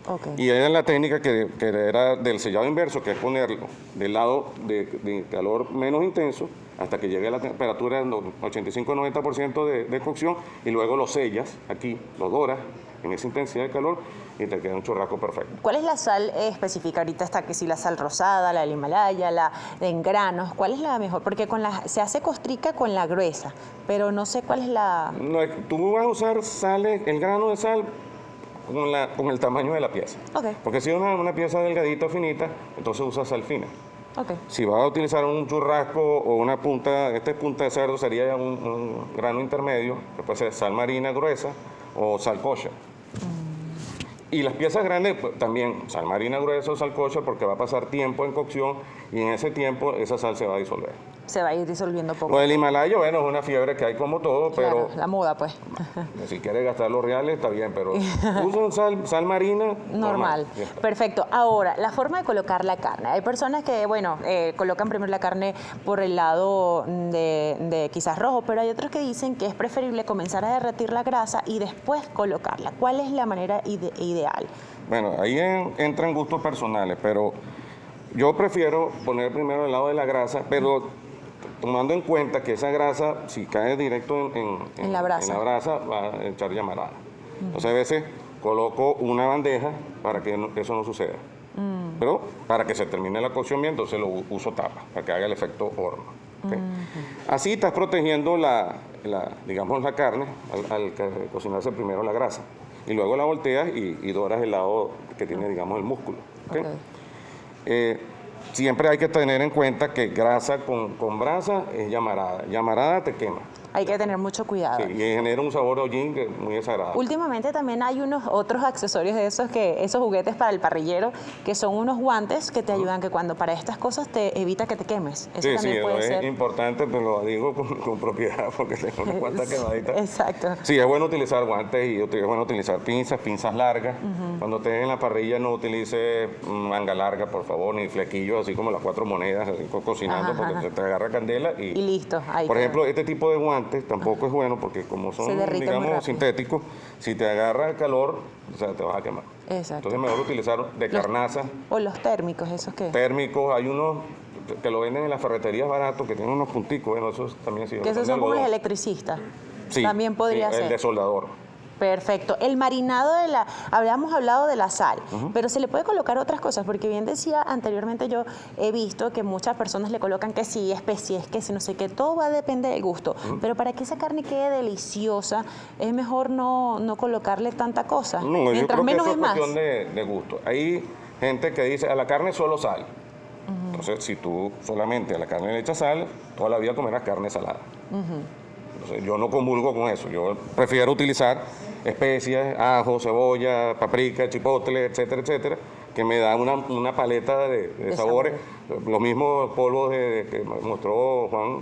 Ok. Y era la técnica que era del sellado inverso, que es ponerlo del lado de calor menos intenso hasta que llegue a la temperatura del 85-90% de cocción, y luego lo sellas aquí, lo doras en esa intensidad de calor y te queda un churrasco perfecto. ¿Cuál es la sal específica? Ahorita está que si la sal rosada, la del Himalaya, la en granos. ¿Cuál es la mejor? Porque se hace costrica con la gruesa, pero no sé cuál es la... No, tú vas a usar sales, el grano de sal con el tamaño de la pieza. Ok. Porque si es una pieza delgadita o finita, entonces usa sal fina. Ok. Si vas a utilizar un churrasco o una punta, punta de cerdo sería un grano intermedio, que puede ser sal marina gruesa o sal kosher. Y las piezas grandes, pues, también sal marina gruesa o sal kosher, porque va a pasar tiempo en cocción y en ese tiempo esa sal se va a disolver. Se va a ir disolviendo poco. Lo del Himalaya, bueno, es una fiebre que hay como todo, Claro, pero la moda, pues. si quieres gastar los reales está bien, pero usan sal marina Normal. Ya está. Perfecto. Ahora, la forma de colocar la carne. Hay personas que, bueno, colocan primero la carne por el lado de quizás rojo, pero hay otros que dicen que es preferible comenzar a derretir la grasa y después colocarla. ¿Cuál es la manera ideal? Bueno, ahí entran gustos personales, pero yo prefiero poner primero el lado de la grasa, pero tomando en cuenta que esa grasa, si cae directo En la brasa. va a echar llamarada. Entonces a veces coloco una bandeja para que eso no suceda. Pero para que se termine la cocción bien, entonces lo uso tapa, para que haga el efecto horno. ¿Ok? Así estás protegiendo digamos, la carne al cocinarse primero la grasa. Y luego la volteas y doras el lado que tiene, digamos, el músculo. ¿Ok? Ok. Siempre hay que tener en cuenta que grasa con brasa es llamarada. Llamarada te quema. Hay que tener mucho cuidado. Sí, y genera un sabor hollín que es muy desagradable. Últimamente también hay unos otros accesorios de esos juguetes para el parrillero, que son unos guantes que te ayudan, que cuando para estas cosas te evita que te quemes. Eso Sí, también puede es ser. importante, pero lo digo con propiedad porque tengo una cuanta quemadita. Exacto. Sí, es bueno utilizar guantes y es bueno utilizar pinzas largas. Cuando estés en la parrilla no utilice manga larga, por favor, ni flequillo cuchillos así como las 4 monedas, así, cocinando, Ajá, porque te agarra candela Y listo, ahí Por quedó. ejemplo, este tipo de guantes tampoco es bueno porque como son, Se derrite muy rápido. digamos, sintéticos, si te agarra el calor, o sea, te vas a quemar. Exacto. Entonces mejor utilizar de carnaza, O los térmicos, ¿esos qué? térmicos, hay unos que lo venden en las ferreterías baratos que tienen unos punticos, bueno, esos también sirven. Que esos son como los electricistas. Sí, También podría sí, ser. el de soldador. Perfecto. El marinado habíamos hablado de la sal, pero se le puede colocar otras cosas, porque bien decía anteriormente, yo he visto que muchas personas le colocan que sí, especies, que sí, no sé qué, todo va a depender del gusto. Pero para que esa carne quede deliciosa, es mejor no colocarle tanta cosa. No, yo Mientras creo que menos eso es es más. cuestión de gusto. Hay gente que dice, a la carne solo sal. Entonces, si tú solamente a la carne le echas sal, toda la vida comerás carne salada. Entonces, yo no comulgo con eso. Yo prefiero utilizar especias, ajo, cebolla, paprika, chipotle, etcétera, etcétera, que me dan una paleta de sabores. Los mismos polvos que mostró Juan,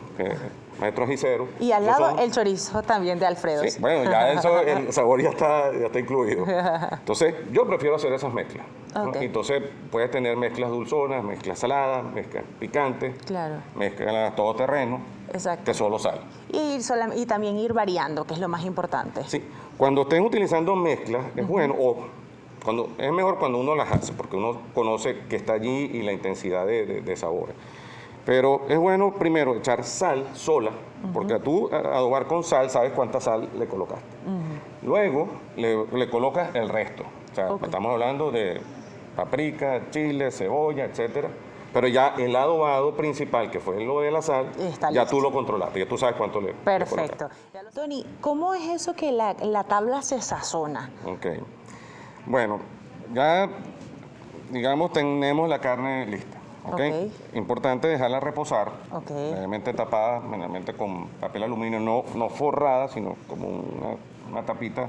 maestro Gicero. Y al Esos lado son- el chorizo también de Alfredo. Sí, bueno, ya el sabor ya está incluido. Entonces, yo prefiero hacer esas mezclas. ¿no? Ok. Entonces, puedes tener mezclas dulzonas, mezclas saladas, mezclas picantes, Claro. mezclas todoterreno, Exacto. que solo sal. Y también ir variando, que es lo más importante. Sí, cuando estén utilizando mezclas, es bueno, es mejor cuando uno las hace, porque uno conoce que está allí y la intensidad de sabores. Pero es bueno primero echar sal sola, porque tú adobar con sal sabes cuánta sal le colocaste. Luego le colocas el resto. O sea, Ok. estamos hablando de paprika, chile, cebolla, etcétera. Pero ya el adobado principal, que fue lo de la sal, Está ya listo. tú lo controlaste, ya tú sabes cuánto le Perfecto. Tony, ¿cómo es eso que la tabla se sazona? Ok. Bueno, ya, digamos, tenemos la carne lista. ¿Ok? Ok. Importante dejarla reposar, Ok. generalmente tapada, generalmente con papel aluminio, no forrada, sino como una tapita,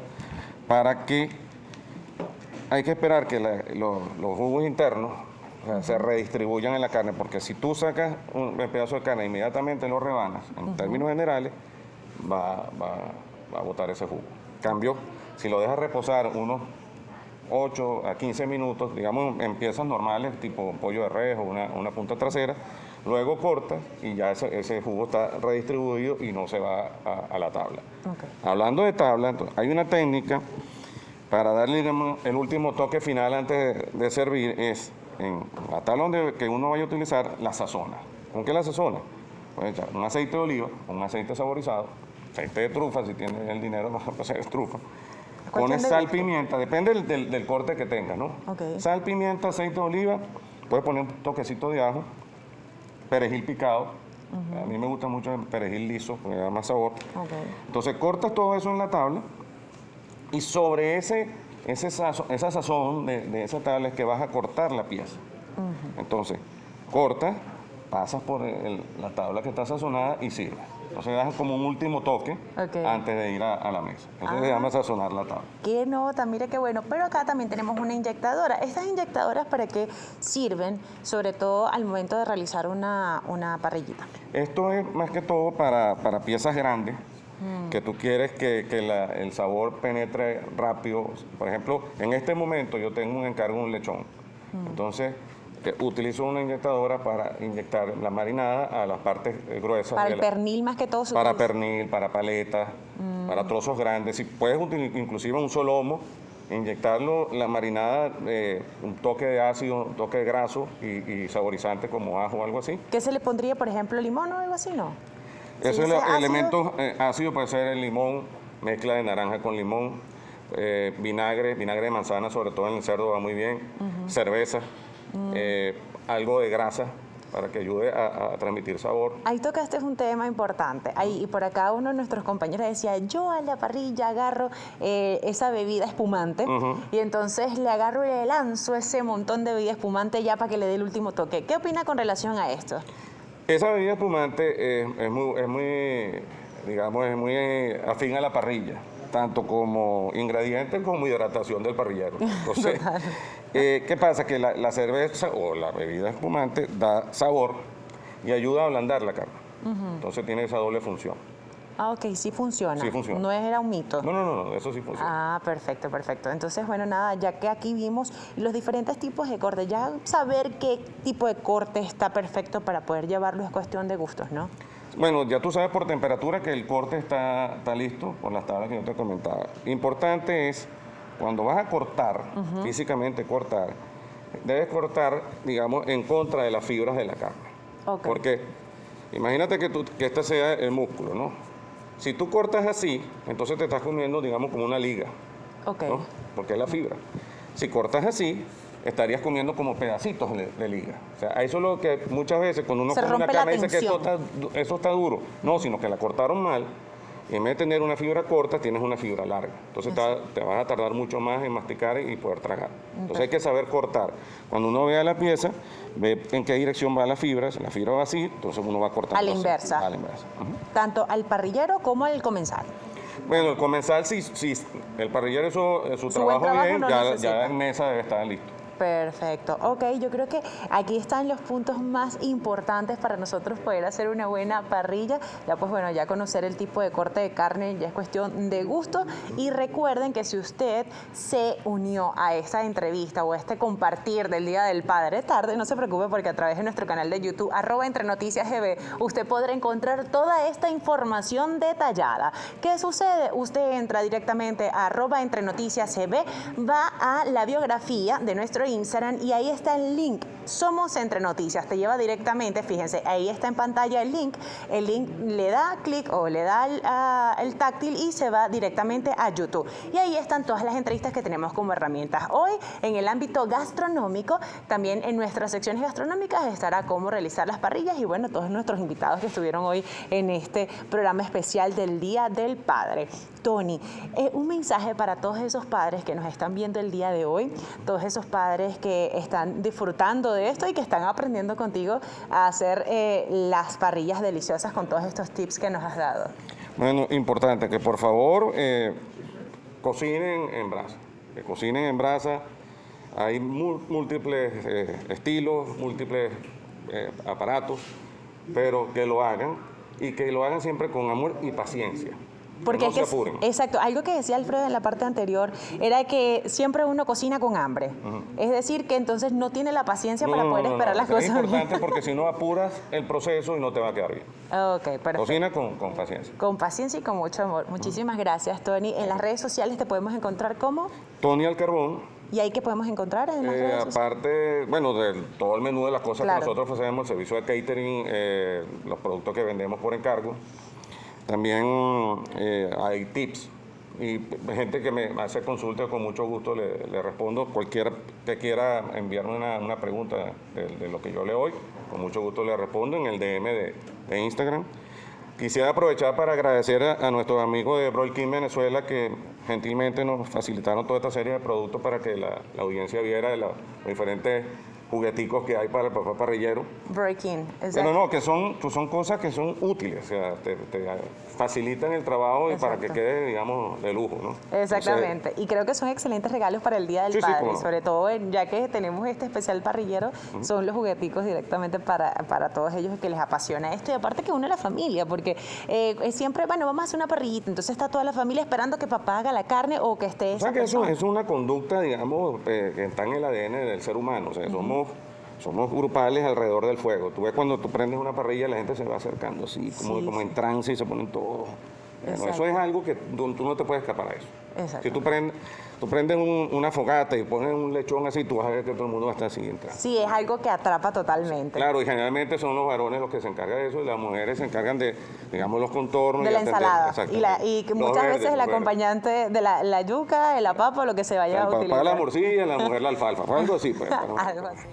para que hay que esperar que los jugos internos, o sea, se redistribuyan en la carne, porque si tú sacas un pedazo de carne e inmediatamente lo rebanas, en términos generales, va a botar ese jugo. Cambio, si lo dejas reposar unos 8 a 15 minutos, digamos en piezas normales, tipo pollo de res o una punta trasera, luego cortas y ya ese jugo está redistribuido y no se va a la tabla. Ok. Hablando de tabla, entonces, hay una técnica para darle, digamos, el último toque final antes de servir, es en la tabla que uno vaya a utilizar, la sazona. ¿Con qué la sazona? Puedes echar un aceite de oliva, un aceite saborizado, aceite de trufa, si tienes el dinero vas a hacer trufa. Cuestión Pones de sal, gusto. pimienta, depende del corte que tengas, ¿no? Ok. Sal, pimienta, aceite de oliva, puedes poner un toquecito de ajo, perejil picado. A mí me gusta mucho el perejil liso, porque da más sabor. Ok. Entonces cortas todo eso en la tabla y sobre esa sazón de esa tabla es que vas a cortar la pieza. Entonces, cortas, pasas por la tabla que está sazonada y sirves. Entonces das como un último toque Ok. antes de ir a la mesa. Eso se llama sazonar la tabla. Qué nota, mire qué bueno. Pero acá también tenemos una inyectadora. ¿Estas inyectadoras para qué sirven? Sobre todo al momento de realizar una parrillita. Esto es más que todo para piezas grandes, que tú quieres que el sabor penetre rápido. Por ejemplo, en este momento yo tengo un encargo de un lechón. Entonces, utilizo una inyectadora para inyectar la marinada a las partes gruesas. Para de el la- pernil más que todo se Para utiliza. pernil, para paletas, para trozos grandes. Si puedes inclusive un solomo, inyectarlo, la marinada, un toque de ácido, un toque de graso y saborizante como ajo o algo así. ¿Qué se le pondría, por ejemplo, limón o algo así, no? Eso Sí, es ese ácido. elementos ácidos, puede ser el limón, mezcla de naranja con limón, vinagre de manzana, sobre todo en el cerdo va muy bien, cerveza, algo de grasa para que ayude a transmitir sabor. Ahí tocaste un tema importante. Ahí, y por acá uno de nuestros compañeros decía, yo a la parrilla agarro esa bebida espumante y entonces le agarro y le lanzo ese montón de bebida espumante ya para que le dé el último toque. ¿Qué opina con relación a esto? Esa bebida espumante es muy, digamos, es muy afín a la parrilla, tanto como ingrediente como hidratación del parrillero. Entonces, ¿qué pasa? Que la cerveza o la bebida espumante da sabor y ayuda a ablandar la carne. Entonces tiene esa doble función. Ah, ok, sí funciona. Sí funciona. No era un mito. No, eso sí funciona. Ah, perfecto, perfecto. Entonces, bueno, nada, ya que aquí vimos los diferentes tipos de corte, ya saber qué tipo de corte está perfecto para poder llevarlo es cuestión de gustos, ¿no? Bueno, ya tú sabes por temperatura que el corte está listo, por las tablas que yo te comentaba. Importante es, cuando vas a cortar, físicamente cortar, debes cortar, digamos, en contra de las fibras de la carne. Ok. Porque imagínate que este sea el músculo, ¿no? Si tú cortas así, entonces te estás comiendo, digamos, como una liga, Ok. ¿no? Porque es la fibra. Si cortas así, estarías comiendo como pedacitos de liga. O sea, eso es lo que muchas veces cuando uno Se come una rompe la carne dice que tensión. eso está duro. No, sino que la cortaron mal. Y en vez de tener una fibra corta, tienes una fibra larga. Entonces te vas a tardar mucho más en masticar y poder tragar. Entonces hay que saber cortar. Cuando uno vea la pieza, ve en qué dirección va la fibra. Si la fibra va así, entonces uno va cortando A la así. inversa. A la inversa. Ujú. Tanto al parrillero como al comensal. Bueno, el comensal, si el parrillero hizo su buen trabajo trabajo bien, no ya necesita. en mesa debe estar listo. Perfecto. Ok, yo creo que aquí están los puntos más importantes para nosotros poder hacer una buena parrilla. Ya pues bueno, ya conocer el tipo de corte de carne ya es cuestión de gusto. Y recuerden que si usted se unió a esta entrevista o a este compartir del Día del Padre tarde, no se preocupe porque a través de nuestro canal de YouTube, @EntreNoticiasGB, usted podrá encontrar toda esta información detallada. ¿Qué sucede? Usted entra directamente a @EntreNoticiasGB, va a la biografía de nuestro Instagram y ahí está el link. Somos Entre Noticias. Te lleva directamente, fíjense, ahí está en pantalla el link. El link le da clic o le da el táctil y se va directamente a YouTube. Y ahí están todas las entrevistas que tenemos como herramientas. Hoy, en el ámbito gastronómico, también en nuestras secciones gastronómicas estará cómo realizar las parrillas y bueno, todos nuestros invitados que estuvieron hoy en este programa especial del Día del Padre. Tony, un mensaje para todos esos padres que nos están viendo el día de hoy, todos esos padres que están disfrutando de esto y que están aprendiendo contigo a hacer las parrillas deliciosas con todos estos tips que nos has dado. Bueno, importante que por favor cocinen en brasa. Que cocinen en brasa. Hay múltiples estilos, múltiples aparatos, pero que lo hagan y que lo hagan siempre con amor y paciencia. Porque no es que, se apuren. exacto, algo que decía Alfredo en la parte anterior era que siempre uno cocina con hambre. Es decir, que entonces no tiene la paciencia para poder esperar las cosas. Es importante porque si no apuras el proceso y no te va a quedar bien. Ok, perfecto. Cocina con paciencia. Con paciencia y con mucho amor. Muchísimas gracias, Tony. En las redes sociales te podemos encontrar ¿cómo? Tony al carbón. ¿Y ahí qué podemos encontrar en las redes sociales? Aparte, bueno, de todo el menú de las cosas Claro. que nosotros hacemos, el servicio de catering, los productos que vendemos por encargo. También hay tips y gente que me hace consultas, con mucho gusto le respondo. Cualquiera que quiera enviarme una pregunta de lo que yo le doy, con mucho gusto le respondo en el DM de Instagram. Quisiera aprovechar para agradecer a nuestros amigos de Broil King Venezuela que gentilmente nos facilitaron toda esta serie de productos para que la audiencia viera de los diferentes jugueticos que hay para el papá parrillero. Breaking, exacto. Pero no, que son cosas que son útiles, o sea, te facilitan el trabajo y para que Exacto. quede, digamos, de lujo, ¿no? Exactamente. Y creo que son excelentes regalos para el Día del Sí, sí, Padre. cómo no. Sobre todo, ya que tenemos este especial parrillero, son los jugueticos directamente para todos ellos que les apasiona esto. Y aparte que une a la familia, porque siempre, bueno, vamos a hacer una parrillita. Entonces está toda la familia esperando que papá haga la carne o que esté O esa sea, que eso persona. es una conducta, digamos, que está en el ADN del ser humano. O sea, somos grupales alrededor del fuego. Tú ves cuando tú prendes una parrilla, la gente se va acercando así, como Sí, en trance y se ponen todos. Bueno, Exacto. eso es algo que tú no te puedes escapar a eso. Exacto. Si tú prendes una fogata y pones un lechón así, tú vas a ver que todo el mundo va a estar así entrando. Sí, es algo que atrapa totalmente. Claro, y generalmente son los varones los que se encargan de eso y las mujeres se encargan de, digamos, los contornos. De y la atender- ensalada. Exacto. Y que Los muchas verdes, veces el los verdes. acompañante de la yuca, de la papa, lo que se vaya a El utilizar. papá la morcilla, la mujer la alfalfa. Fue algo así, pues. pero- Algo así.